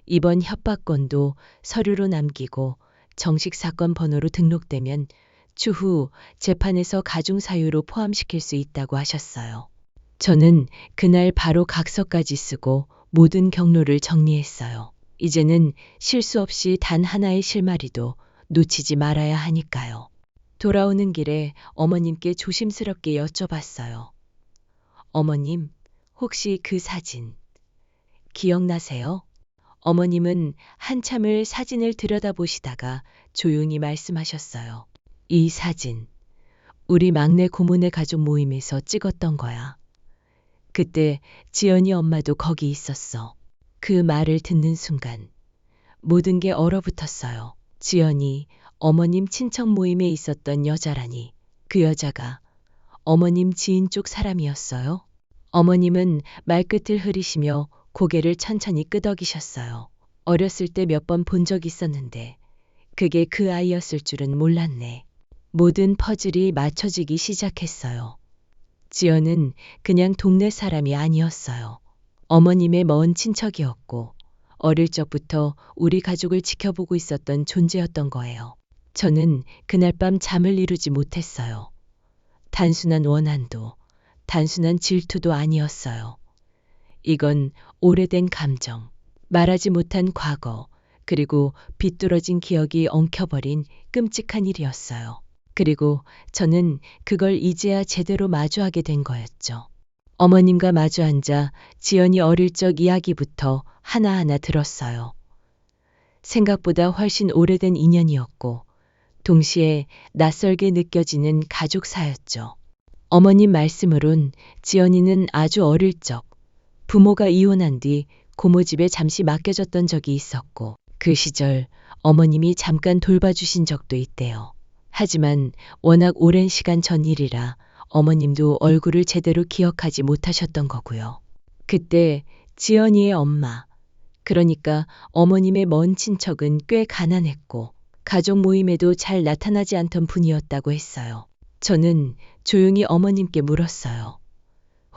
이번 협박건도 서류로 남기고 정식 사건 번호로 등록되면 추후 재판에서 가중사유로 포함시킬 수 있다고 하셨어요. 저는 그날 바로 각서까지 쓰고 모든 경로를 정리했어요. 이제는 실수 없이 단 하나의 실마리도 놓치지 말아야 하니까요. 돌아오는 길에 어머님께 조심스럽게 여쭤봤어요. 어머님, 혹시 그 사진 기억나세요? 어머님은 한참을 사진을 들여다보시다가 조용히 말씀하셨어요. 이 사진, 우리 막내 고모네 가족 모임에서 찍었던 거야. 그때 지연이 엄마도 거기 있었어. 그 말을 듣는 순간 모든 게 얼어붙었어요. 지연이 어머님 친척 모임에 있었던 여자라니 그 여자가 어머님 지인 쪽 사람이었어요? 어머님은 말끝을 흐리시며 고개를 천천히 끄덕이셨어요. 어렸을 때 몇 번 본 적 있었는데 그게 그 아이였을 줄은 몰랐네. 모든 퍼즐이 맞춰지기 시작했어요. 지연은 그냥 동네 사람이 아니었어요. 어머님의 먼 친척이었고 어릴 적부터 우리 가족을 지켜보고 있었던 존재였던 거예요. 저는 그날 밤 잠을 이루지 못했어요. 단순한 원한도, 단순한 질투도 아니었어요. 이건 오래된 감정, 말하지 못한 과거, 그리고 비뚤어진 기억이 엉켜버린 끔찍한 일이었어요. 그리고 저는 그걸 이제야 제대로 마주하게 된 거였죠. 어머님과 마주 앉아 지연이 어릴 적 이야기부터 하나하나 들었어요. 생각보다 훨씬 오래된 인연이었고 동시에 낯설게 느껴지는 가족사였죠. 어머님 말씀으론 지연이는 아주 어릴 적 부모가 이혼한 뒤 고모 집에 잠시 맡겨졌던 적이 있었고 그 시절 어머님이 잠깐 돌봐주신 적도 있대요. 하지만 워낙 오랜 시간 전 일이라 어머님도 얼굴을 제대로 기억하지 못하셨던 거고요. 그때 지연이의 엄마, 그러니까 어머님의 먼 친척은 꽤 가난했고 가족 모임에도 잘 나타나지 않던 분이었다고 했어요. 저는 조용히 어머님께 물었어요.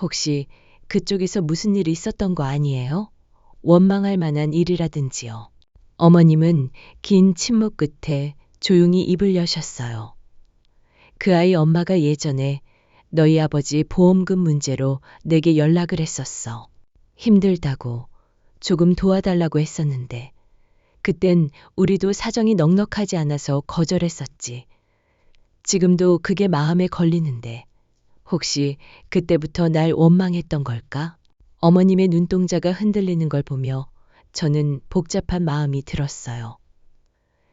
혹시 그쪽에서 무슨 일이 있었던 거 아니에요? 원망할 만한 일이라든지요. 어머님은 긴 침묵 끝에 조용히 입을 여셨어요. 그 아이 엄마가 예전에 너희 아버지 보험금 문제로 내게 연락을 했었어. 힘들다고 조금 도와달라고 했었는데 그땐 우리도 사정이 넉넉하지 않아서 거절했었지. 지금도 그게 마음에 걸리는데 혹시 그때부터 날 원망했던 걸까? 어머님의 눈동자가 흔들리는 걸 보며 저는 복잡한 마음이 들었어요.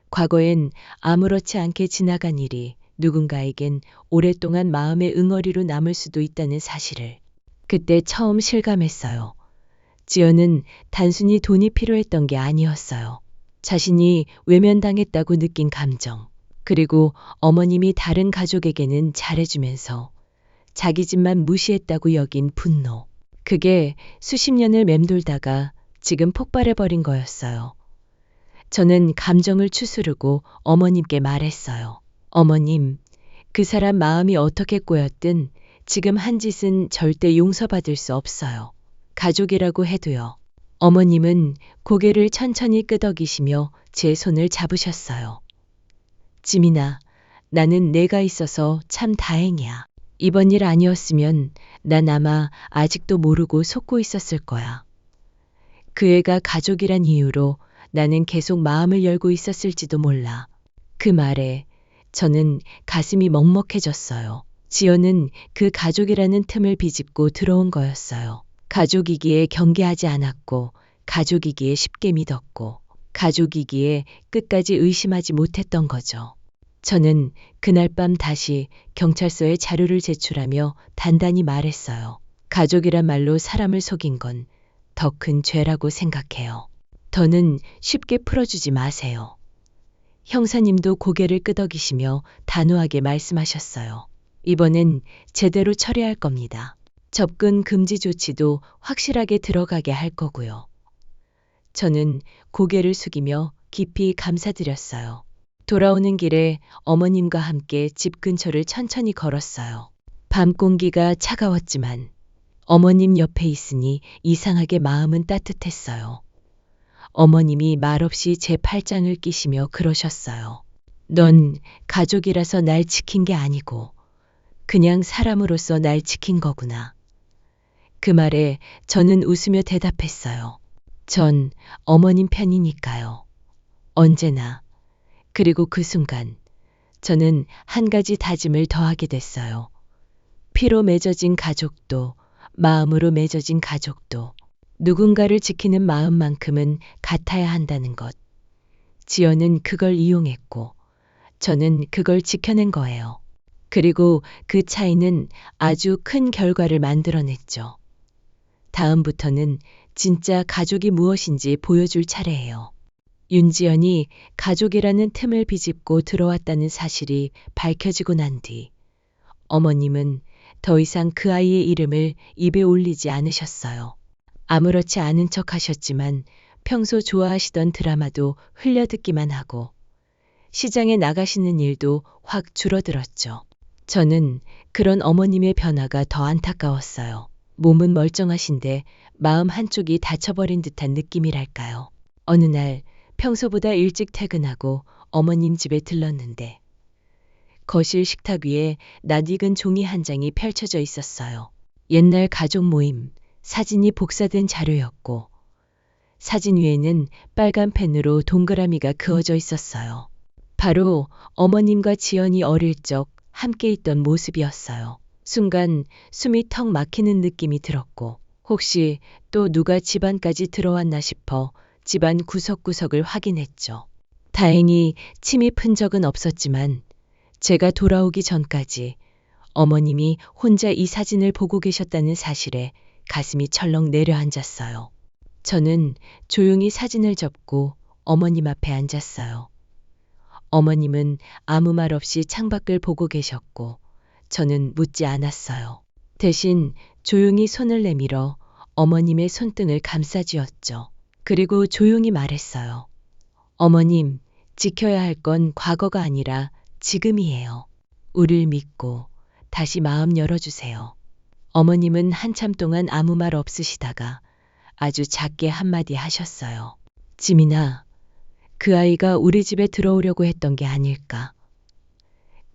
과거엔 아무렇지 않게 지나간 일이 누군가에겐 오랫동안 마음의 응어리로 남을 수도 있다는 사실을 그때 처음 실감했어요. 지연은 단순히 돈이 필요했던 게 아니었어요. 자신이 외면당했다고 느낀 감정, 그리고 어머님이 다른 가족에게는 잘해주면서 자기 집만 무시했다고 여긴 분노. 그게 수십 년을 맴돌다가 지금 폭발해버린 거였어요. 저는 감정을 추스르고 어머님께 말했어요. 어머님, 그 사람 마음이 어떻게 꼬였든 지금 한 짓은 절대 용서받을 수 없어요. 가족이라고 해도요. 어머님은 고개를 천천히 끄덕이시며 제 손을 잡으셨어요. 지민아, 나는 내가 있어서 참 다행이야. 이번 일 아니었으면 난 아마 아직도 모르고 속고 있었을 거야. 그 애가 가족이란 이유로 나는 계속 마음을 열고 있었을지도 몰라. 그 말에 저는 가슴이 먹먹해졌어요. 지연은 그 가족이라는 틈을 비집고 들어온 거였어요. 가족이기에 경계하지 않았고, 가족이기에 쉽게 믿었고, 가족이기에 끝까지 의심하지 못했던 거죠. 저는 그날 밤 다시 경찰서에 자료를 제출하며 단단히 말했어요. 가족이란 말로 사람을 속인 건 더 큰 죄라고 생각해요. 더는 쉽게 풀어주지 마세요. 형사님도 고개를 끄덕이시며 단호하게 말씀하셨어요. 이번엔 제대로 처리할 겁니다. 접근 금지 조치도 확실하게 들어가게 할 거고요. 저는 고개를 숙이며 깊이 감사드렸어요. 돌아오는 길에 어머님과 함께 집 근처를 천천히 걸었어요. 밤 공기가 차가웠지만 어머님 옆에 있으니 이상하게 마음은 따뜻했어요. 어머님이 말없이 제 팔짱을 끼시며 그러셨어요. 넌 가족이라서 날 지킨 게 아니고 그냥 사람으로서 날 지킨 거구나. 그 말에 저는 웃으며 대답했어요. 전 어머님 편이니까요. 언제나. 그리고 그 순간 저는 한 가지 다짐을 더하게 됐어요. 피로 맺어진 가족도 마음으로 맺어진 가족도 누군가를 지키는 마음만큼은 같아야 한다는 것. 지연은 그걸 이용했고 저는 그걸 지켜낸 거예요. 그리고 그 차이는 아주 큰 결과를 만들어냈죠. 다음부터는 진짜 가족이 무엇인지 보여줄 차례예요. 윤지연이 가족이라는 틈을 비집고 들어왔다는 사실이 밝혀지고 난 뒤 어머님은 더 이상 그 아이의 이름을 입에 올리지 않으셨어요. 아무렇지 않은 척 하셨지만 평소 좋아하시던 드라마도 흘려듣기만 하고 시장에 나가시는 일도 확 줄어들었죠. 저는 그런 어머님의 변화가 더 안타까웠어요. 몸은 멀쩡하신데 마음 한쪽이 다쳐버린 듯한 느낌이랄까요. 어느 날 평소보다 일찍 퇴근하고 어머님 집에 들렀는데 거실 식탁 위에 낯익은 종이 한 장이 펼쳐져 있었어요. 옛날 가족 모임, 사진이 복사된 자료였고 사진 위에는 빨간 펜으로 동그라미가 그어져 있었어요. 바로 어머님과 지연이 어릴 적 함께 있던 모습이었어요. 순간 숨이 턱 막히는 느낌이 들었고 혹시 또 누가 집안까지 들어왔나 싶어 집안 구석구석을 확인했죠. 다행히 침입 흔적은 없었지만 제가 돌아오기 전까지 어머님이 혼자 이 사진을 보고 계셨다는 사실에 가슴이 철렁 내려앉았어요. 저는 조용히 사진을 접고 어머님 앞에 앉았어요. 어머님은 아무 말 없이 창밖을 보고 계셨고 저는 묻지 않았어요. 대신 조용히 손을 내밀어 어머님의 손등을 감싸쥐었죠. 그리고 조용히 말했어요. 어머님, 지켜야 할 건 과거가 아니라 지금이에요. 우릴 믿고 다시 마음 열어주세요. 어머님은 한참 동안 아무 말 없으시다가 아주 작게 한마디 하셨어요. 지민아, 그 아이가 우리 집에 들어오려고 했던 게 아닐까.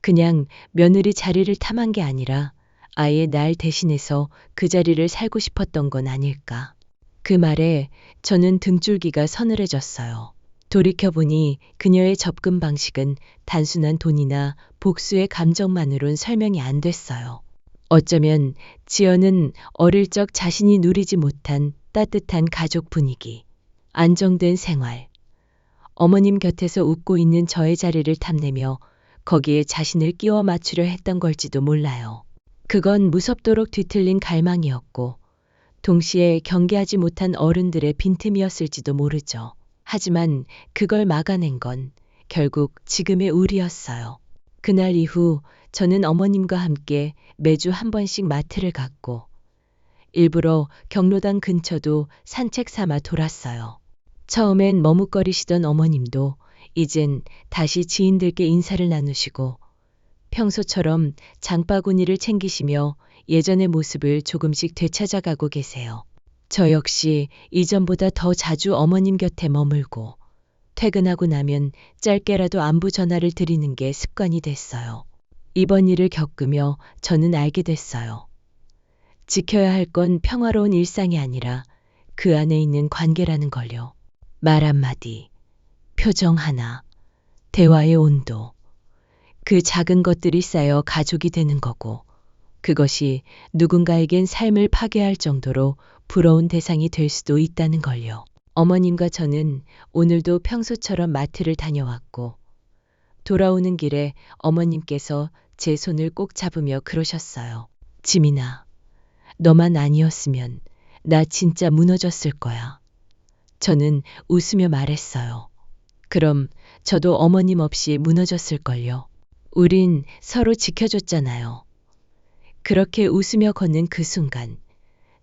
그냥 며느리 자리를 탐한 게 아니라 아예 날 대신해서 그 자리를 살고 싶었던 건 아닐까. 그 말에 저는 등줄기가 서늘해졌어요. 돌이켜보니 그녀의 접근 방식은 단순한 돈이나 복수의 감정만으론 설명이 안 됐어요. 어쩌면 지연은 어릴 적 자신이 누리지 못한 따뜻한 가족 분위기, 안정된 생활, 어머님 곁에서 웃고 있는 저의 자리를 탐내며 거기에 자신을 끼워 맞추려 했던 걸지도 몰라요. 그건 무섭도록 뒤틀린 갈망이었고 동시에 경계하지 못한 어른들의 빈틈이었을지도 모르죠. 하지만 그걸 막아낸 건 결국 지금의 우리였어요. 그날 이후 저는 어머님과 함께 매주 한 번씩 마트를 갔고 일부러 경로당 근처도 산책 삼아 돌았어요. 처음엔 머뭇거리시던 어머님도 이젠 다시 지인들께 인사를 나누시고 평소처럼 장바구니를 챙기시며 예전의 모습을 조금씩 되찾아가고 계세요. 저 역시 이전보다 더 자주 어머님 곁에 머물고 퇴근하고 나면 짧게라도 안부 전화를 드리는 게 습관이 됐어요. 이번 일을 겪으며 저는 알게 됐어요. 지켜야 할 건 평화로운 일상이 아니라 그 안에 있는 관계라는 걸요. 말 한마디, 표정 하나, 대화의 온도. 그 작은 것들이 쌓여 가족이 되는 거고, 그것이 누군가에겐 삶을 파괴할 정도로 부러운 대상이 될 수도 있다는 걸요. 어머님과 저는 오늘도 평소처럼 마트를 다녀왔고, 돌아오는 길에 어머님께서 제 손을 꼭 잡으며 그러셨어요. 지민아, 너만 아니었으면 나 진짜 무너졌을 거야. 저는 웃으며 말했어요. 그럼 저도 어머님 없이 무너졌을걸요. 우린 서로 지켜줬잖아요. 그렇게 웃으며 걷는 그 순간,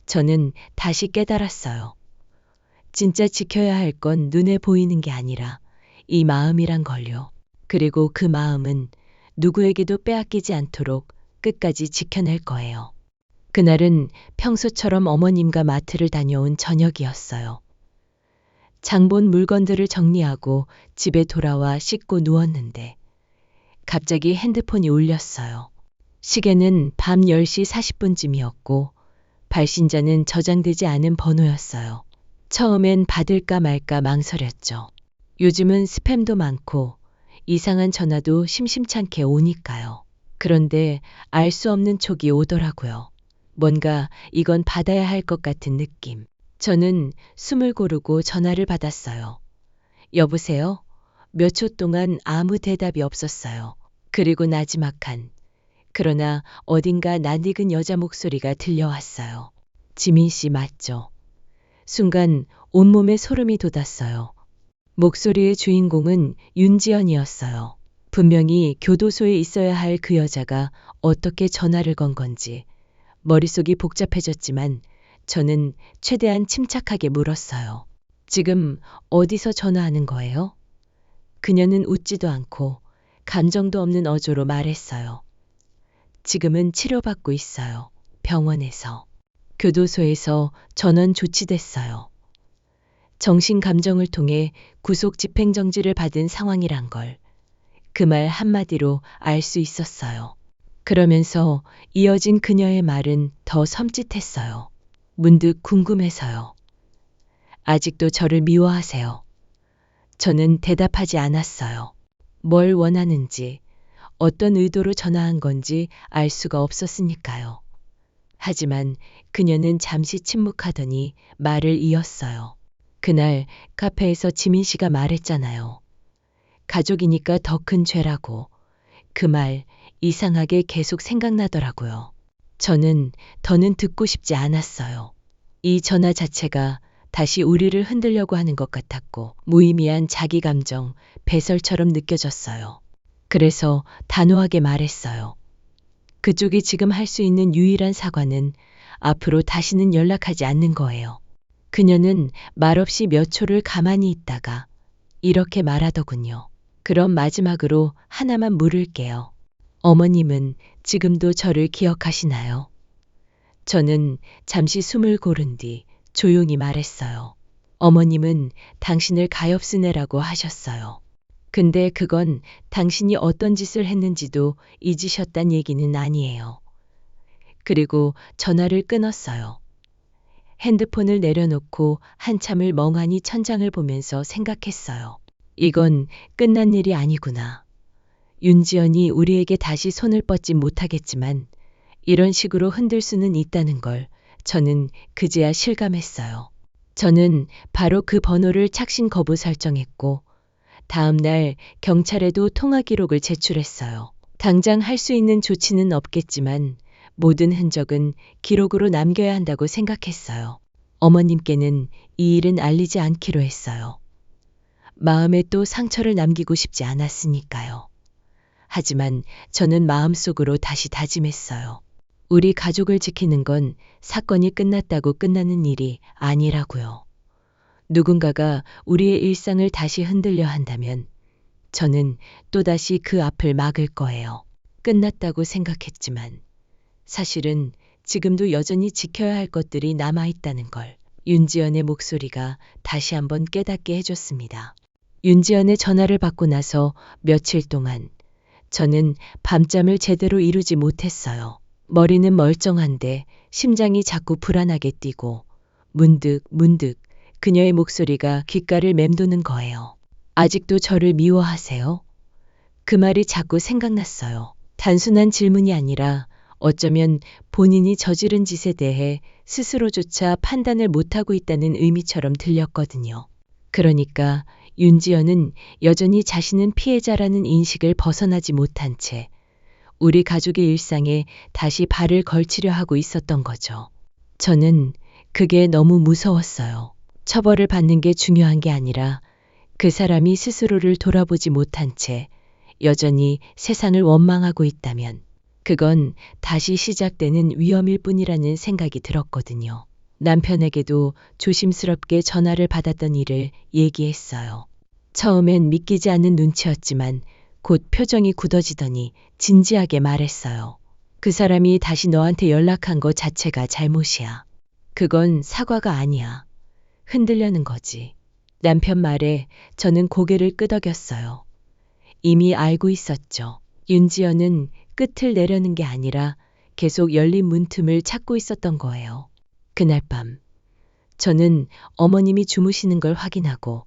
저는 다시 깨달았어요. 진짜 지켜야 할 건 눈에 보이는 게 아니라 이 마음이란 걸요. 그리고 그 마음은 누구에게도 빼앗기지 않도록 끝까지 지켜낼 거예요. 그날은 평소처럼 어머님과 마트를 다녀온 저녁이었어요. 장본 물건들을 정리하고 집에 돌아와 씻고 누웠는데 갑자기 핸드폰이 울렸어요. 시계는 밤 10시 40분쯤이었고 발신자는 저장되지 않은 번호였어요. 처음엔 받을까 말까 망설였죠. 요즘은 스팸도 많고 이상한 전화도 심심찮게 오니까요. 그런데 알 수 없는 촉이 오더라고요. 뭔가 이건 받아야 할 것 같은 느낌. 저는 숨을 고르고 전화를 받았어요. 여보세요? 몇 초 동안 아무 대답이 없었어요. 그리고 나지막한, 그러나 어딘가 낯익은 여자 목소리가 들려왔어요. 지민 씨 맞죠? 순간 온몸에 소름이 돋았어요. 목소리의 주인공은 윤지연이었어요. 분명히 교도소에 있어야 할 그 여자가 어떻게 전화를 건 건지 머릿속이 복잡해졌지만 저는 최대한 침착하게 물었어요. 지금 어디서 전화하는 거예요? 그녀는 웃지도 않고 감정도 없는 어조로 말했어요. 지금은 치료받고 있어요. 병원에서. 교도소에서 전원 조치됐어요. 정신 감정을 통해 구속 집행정지를 받은 상황이란 걸 그 말 한마디로 알 수 있었어요. 그러면서 이어진 그녀의 말은 더 섬찟했어요. 문득 궁금해서요. 아직도 저를 미워하세요. 저는 대답하지 않았어요. 뭘 원하는지, 어떤 의도로 전화한 건지 알 수가 없었으니까요. 하지만 그녀는 잠시 침묵하더니 말을 이었어요. 그날 카페에서 지민 씨가 말했잖아요. 가족이니까 더 큰 죄라고. 그 말 이상하게 계속 생각나더라고요. 저는 더는 듣고 싶지 않았어요. 이 전화 자체가 다시 우리를 흔들려고 하는 것 같았고 무의미한 자기 감정, 배설처럼 느껴졌어요. 그래서 단호하게 말했어요. 그쪽이 지금 할 수 있는 유일한 사과는 앞으로 다시는 연락하지 않는 거예요. 그녀는 말없이 몇 초를 가만히 있다가 이렇게 말하더군요. 그럼 마지막으로 하나만 물을게요. 어머님은 지금도 저를 기억하시나요? 저는 잠시 숨을 고른 뒤 조용히 말했어요. 어머님은 당신을 가엾으네라고 하셨어요. 근데 그건 당신이 어떤 짓을 했는지도 잊으셨단 얘기는 아니에요. 그리고 전화를 끊었어요. 핸드폰을 내려놓고 한참을 멍하니 천장을 보면서 생각했어요. 이건 끝난 일이 아니구나. 윤지연이 우리에게 다시 손을 뻗지 못하겠지만 이런 식으로 흔들 수는 있다는 걸 저는 그제야 실감했어요. 저는 바로 그 번호를 착신 거부 설정했고 다음 날 경찰에도 통화 기록을 제출했어요. 당장 할 수 있는 조치는 없겠지만 모든 흔적은 기록으로 남겨야 한다고 생각했어요. 어머님께는 이 일은 알리지 않기로 했어요. 마음에 또 상처를 남기고 싶지 않았으니까요. 하지만 저는 마음속으로 다시 다짐했어요. 우리 가족을 지키는 건 사건이 끝났다고 끝나는 일이 아니라고요. 누군가가 우리의 일상을 다시 흔들려 한다면 저는 또다시 그 앞을 막을 거예요. 끝났다고 생각했지만 사실은 지금도 여전히 지켜야 할 것들이 남아있다는 걸. 윤지연의 목소리가 다시 한번 깨닫게 해줬습니다. 윤지연의 전화를 받고 나서 며칠 동안 저는 밤잠을 제대로 이루지 못했어요. 머리는 멀쩡한데 심장이 자꾸 불안하게 뛰고 문득 그녀의 목소리가 귓가를 맴도는 거예요. 아직도 저를 미워하세요? 그 말이 자꾸 생각났어요. 단순한 질문이 아니라 어쩌면 본인이 저지른 짓에 대해 스스로조차 판단을 못하고 있다는 의미처럼 들렸거든요. 그러니까 윤지연은 여전히 자신은 피해자라는 인식을 벗어나지 못한 채 우리 가족의 일상에 다시 발을 걸치려 하고 있었던 거죠. 저는 그게 너무 무서웠어요. 처벌을 받는 게 중요한 게 아니라 그 사람이 스스로를 돌아보지 못한 채 여전히 세상을 원망하고 있다면 그건 다시 시작되는 위험일 뿐이라는 생각이 들었거든요. 남편에게도 조심스럽게 전화를 받았던 일을 얘기했어요. 처음엔 믿기지 않는 눈치였지만 곧 표정이 굳어지더니 진지하게 말했어요. 그 사람이 다시 너한테 연락한 거 자체가 잘못이야. 그건 사과가 아니야. 흔들려는 거지. 남편 말에 저는 고개를 끄덕였어요. 이미 알고 있었죠. 윤지연은 끝을 내려는 게 아니라 계속 열린 문틈을 찾고 있었던 거예요. 그날 밤 저는 어머님이 주무시는 걸 확인하고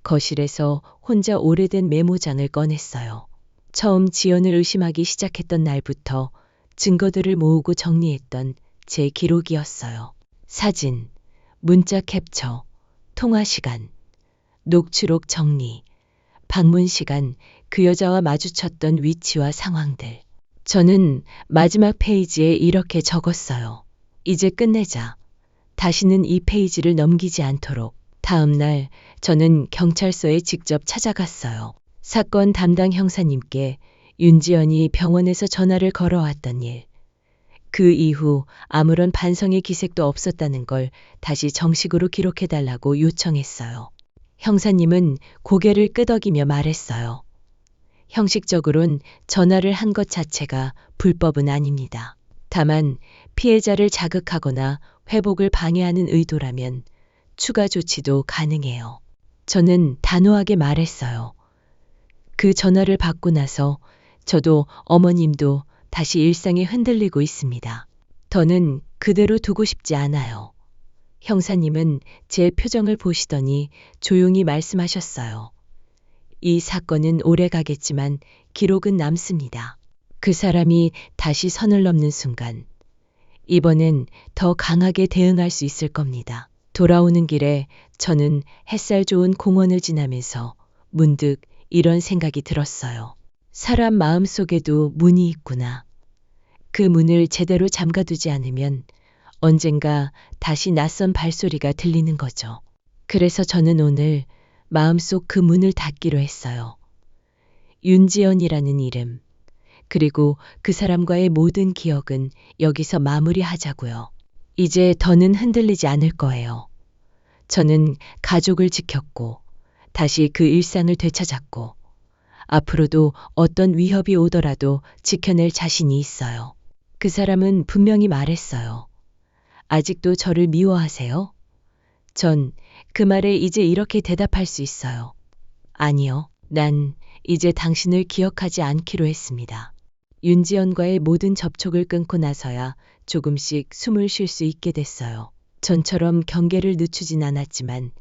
거실에서 혼자 오래된 메모장을 꺼냈어요. 처음 지연을 의심하기 시작했던 날부터 증거들을 모으고 정리했던 제 기록이었어요. 사진, 문자 캡처, 통화 시간, 녹취록 정리, 방문 시간, 그 여자와 마주쳤던 위치와 상황들. 저는 마지막 페이지에 이렇게 적었어요. 이제 끝내자. 다시는 이 페이지를 넘기지 않도록. 다음 날 저는 경찰서에 직접 찾아갔어요. 사건 담당 형사님께 윤지연이 병원에서 전화를 걸어왔던 일, 그 이후 아무런 반성의 기색도 없었다는 걸 다시 정식으로 기록해달라고 요청했어요. 형사님은 고개를 끄덕이며 말했어요. 형식적으론 전화를 한 것 자체가 불법은 아닙니다. 다만 피해자를 자극하거나 회복을 방해하는 의도라면 추가 조치도 가능해요. 저는 단호하게 말했어요. 그 전화를 받고 나서 저도 어머님도 다시 일상에 흔들리고 있습니다. 더는 그대로 두고 싶지 않아요. 형사님은 제 표정을 보시더니 조용히 말씀하셨어요. 이 사건은 오래 가겠지만 기록은 남습니다. 그 사람이 다시 선을 넘는 순간 이번엔 더 강하게 대응할 수 있을 겁니다. 돌아오는 길에 저는 햇살 좋은 공원을 지나면서 문득 이런 생각이 들었어요. 사람 마음속에도 문이 있구나. 그 문을 제대로 잠가두지 않으면 언젠가 다시 낯선 발소리가 들리는 거죠. 그래서 저는 오늘 마음속 그 문을 닫기로 했어요. 윤지연이라는 이름, 그리고 그 사람과의 모든 기억은 여기서 마무리하자고요. 이제 더는 흔들리지 않을 거예요. 저는 가족을 지켰고, 다시 그 일상을 되찾았고, 앞으로도 어떤 위협이 오더라도 지켜낼 자신이 있어요. 그 사람은 분명히 말했어요. 아직도 저를 미워하세요? 전 그 말에 이제 이렇게 대답할 수 있어요. 아니요. 난 이제 당신을 기억하지 않기로 했습니다. 윤지연과의 모든 접촉을 끊고 나서야 조금씩 숨을 쉴 수 있게 됐어요. 전처럼 경계를 늦추진 않았지만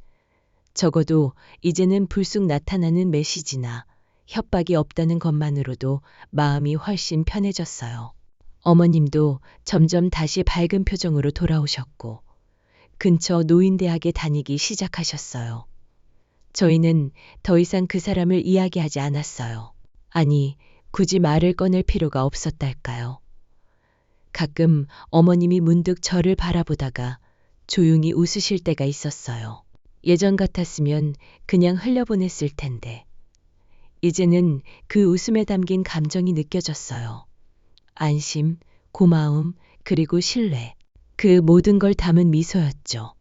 적어도 이제는 불쑥 나타나는 메시지나 협박이 없다는 것만으로도 마음이 훨씬 편해졌어요. 어머님도 점점 다시 밝은 표정으로 돌아오셨고 근처 노인대학에 다니기 시작하셨어요. 저희는 더 이상 그 사람을 이야기하지 않았어요. 아니, 굳이 말을 꺼낼 필요가 없었달까요? 가끔 어머님이 문득 저를 바라보다가 조용히 웃으실 때가 있었어요. 예전 같았으면 그냥 흘려보냈을 텐데. 이제는 그 웃음에 담긴 감정이 느껴졌어요. 안심, 고마움, 그리고 신뢰. 그 모든 걸 담은 미소였죠.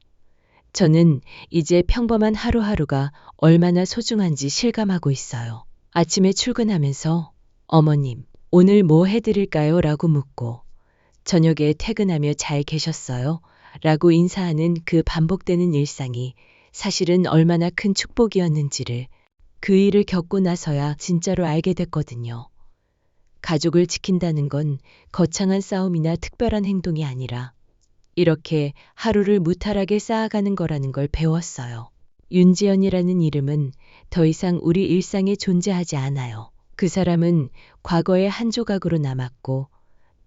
저는 이제 평범한 하루하루가 얼마나 소중한지 실감하고 있어요. 아침에 출근하면서 어머님, 오늘 뭐 해드릴까요? 라고 묻고 저녁에 퇴근하며 잘 계셨어요? 라고 인사하는 그 반복되는 일상이 사실은 얼마나 큰 축복이었는지를 그 일을 겪고 나서야 진짜로 알게 됐거든요. 가족을 지킨다는 건 거창한 싸움이나 특별한 행동이 아니라 이렇게 하루를 무탈하게 쌓아가는 거라는 걸 배웠어요. 윤지연이라는 이름은 더 이상 우리 일상에 존재하지 않아요. 그 사람은 과거의 한 조각으로 남았고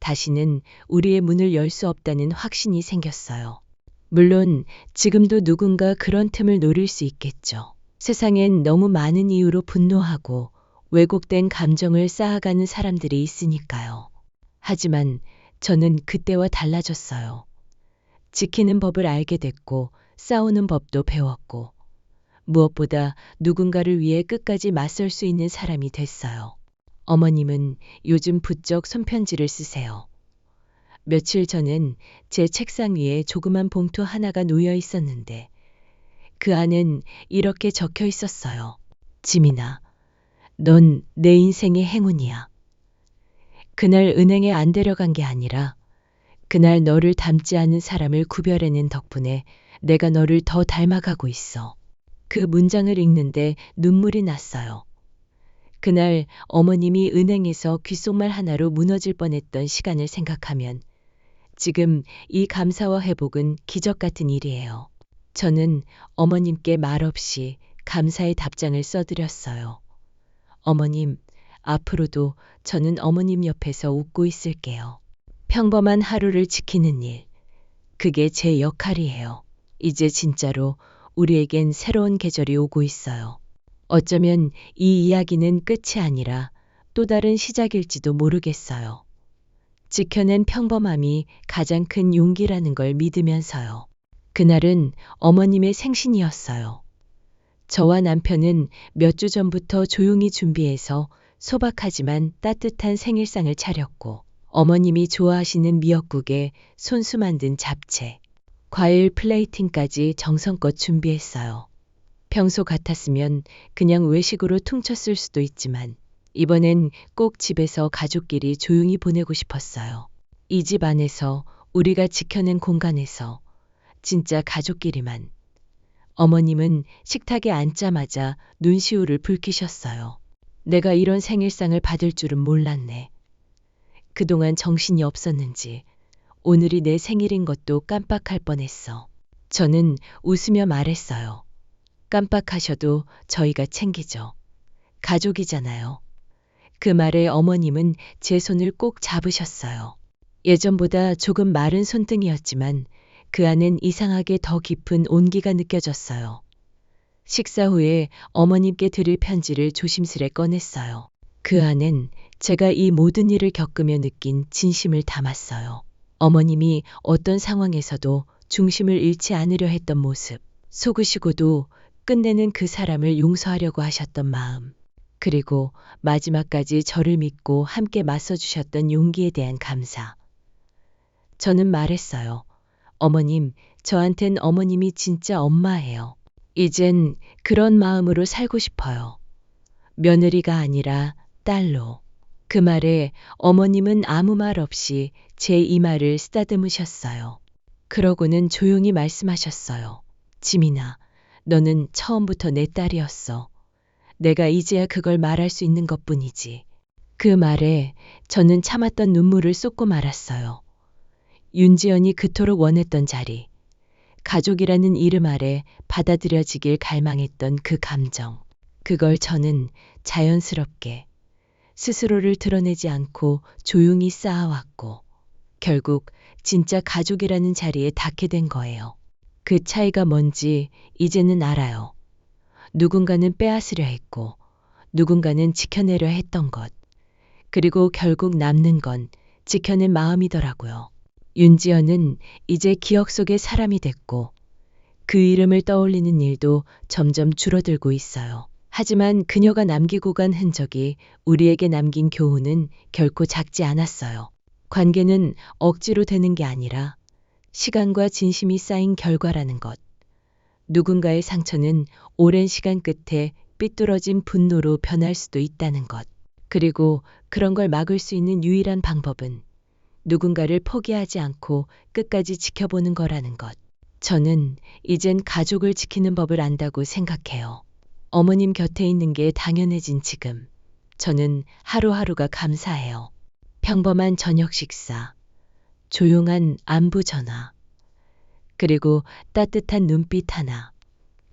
다시는 우리의 문을 열 수 없다는 확신이 생겼어요. 물론 지금도 누군가 그런 틈을 노릴 수 있겠죠. 세상엔 너무 많은 이유로 분노하고 왜곡된 감정을 쌓아가는 사람들이 있으니까요. 하지만 저는 그때와 달라졌어요. 지키는 법을 알게 됐고 싸우는 법도 배웠고 무엇보다 누군가를 위해 끝까지 맞설 수 있는 사람이 됐어요. 어머님은 요즘 부쩍 손편지를 쓰세요. 며칠 전엔 제 책상 위에 조그만 봉투 하나가 놓여 있었는데 그 안엔 이렇게 적혀 있었어요. 지민아, 넌 내 인생의 행운이야. 그날 은행에 안 데려간 게 아니라 그날 너를 닮지 않은 사람을 구별해낸 덕분에 내가 너를 더 닮아가고 있어. 그 문장을 읽는데 눈물이 났어요. 그날 어머님이 은행에서 귓속말 하나로 무너질 뻔했던 시간을 생각하면 지금 이 감사와 회복은 기적 같은 일이에요. 저는 어머님께 말없이 감사의 답장을 써드렸어요. 어머님, 앞으로도 저는 어머님 옆에서 웃고 있을게요. 평범한 하루를 지키는 일, 그게 제 역할이에요. 이제 진짜로 우리에겐 새로운 계절이 오고 있어요. 어쩌면 이 이야기는 끝이 아니라 또 다른 시작일지도 모르겠어요. 지켜낸 평범함이 가장 큰 용기라는 걸 믿으면서요. 그날은 어머님의 생신이었어요. 저와 남편은 몇 주 전부터 조용히 준비해서 소박하지만 따뜻한 생일상을 차렸고 어머님이 좋아하시는 미역국에 손수 만든 잡채, 과일 플레이팅까지 정성껏 준비했어요. 평소 같았으면 그냥 외식으로 퉁쳤을 수도 있지만 이번엔 꼭 집에서 가족끼리 조용히 보내고 싶었어요. 이 집 안에서 우리가 지켜낸 공간에서 진짜 가족끼리만. 어머님은 식탁에 앉자마자 눈시울을 붉히셨어요. 내가 이런 생일상을 받을 줄은 몰랐네. 그동안 정신이 없었는지 오늘이 내 생일인 것도 깜빡할 뻔했어. 저는 웃으며 말했어요. 깜빡하셔도 저희가 챙기죠. 가족이잖아요. 그 말에 어머님은 제 손을 꼭 잡으셨어요. 예전보다 조금 마른 손등이었지만 그 안엔 이상하게 더 깊은 온기가 느껴졌어요. 식사 후에 어머님께 드릴 편지를 조심스레 꺼냈어요. 그 안엔 제가 이 모든 일을 겪으며 느낀 진심을 담았어요. 어머님이 어떤 상황에서도 중심을 잃지 않으려 했던 모습, 속으시고도 끝내는 그 사람을 용서하려고 하셨던 마음, 그리고 마지막까지 저를 믿고 함께 맞서주셨던 용기에 대한 감사. 저는 말했어요. 어머님, 저한텐 어머님이 진짜 엄마예요. 이젠 그런 마음으로 살고 싶어요. 며느리가 아니라 딸로. 그 말에 어머님은 아무 말 없이 제 이마를 쓰다듬으셨어요. 그러고는 조용히 말씀하셨어요. 지민아, 너는 처음부터 내 딸이었어. 내가 이제야 그걸 말할 수 있는 것뿐이지. 그 말에 저는 참았던 눈물을 쏟고 말았어요. 윤지연이 그토록 원했던 자리, 가족이라는 이름 아래 받아들여지길 갈망했던 그 감정, 그걸 저는 자연스럽게 스스로를 드러내지 않고 조용히 쌓아왔고 결국 진짜 가족이라는 자리에 닿게 된 거예요. 그 차이가 뭔지 이제는 알아요. 누군가는 빼앗으려 했고 누군가는 지켜내려 했던 것. 그리고 결국 남는 건 지켜낸 마음이더라고요. 윤지연은 이제 기억 속의 사람이 됐고 그 이름을 떠올리는 일도 점점 줄어들고 있어요. 하지만 그녀가 남기고 간 흔적이 우리에게 남긴 교훈은 결코 작지 않았어요. 관계는 억지로 되는 게 아니라 시간과 진심이 쌓인 결과라는 것. 누군가의 상처는 오랜 시간 끝에 삐뚤어진 분노로 변할 수도 있다는 것. 그리고 그런 걸 막을 수 있는 유일한 방법은 누군가를 포기하지 않고 끝까지 지켜보는 거라는 것. 저는 이젠 가족을 지키는 법을 안다고 생각해요. 어머님 곁에 있는 게 당연해진 지금. 저는 하루하루가 감사해요. 평범한 저녁 식사, 조용한 안부 전화, 그리고 따뜻한 눈빛 하나.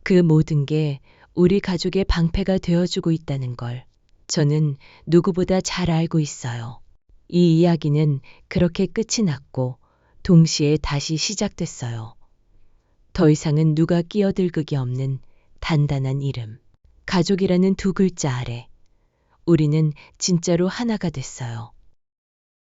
그 모든 게 우리 가족의 방패가 되어주고 있다는 걸 저는 누구보다 잘 알고 있어요. 이 이야기는 그렇게 끝이 났고 동시에 다시 시작됐어요. 더 이상은 누가 끼어들 극이 없는 단단한 이름. 가족이라는 두 글자 아래 우리는 진짜로 하나가 됐어요.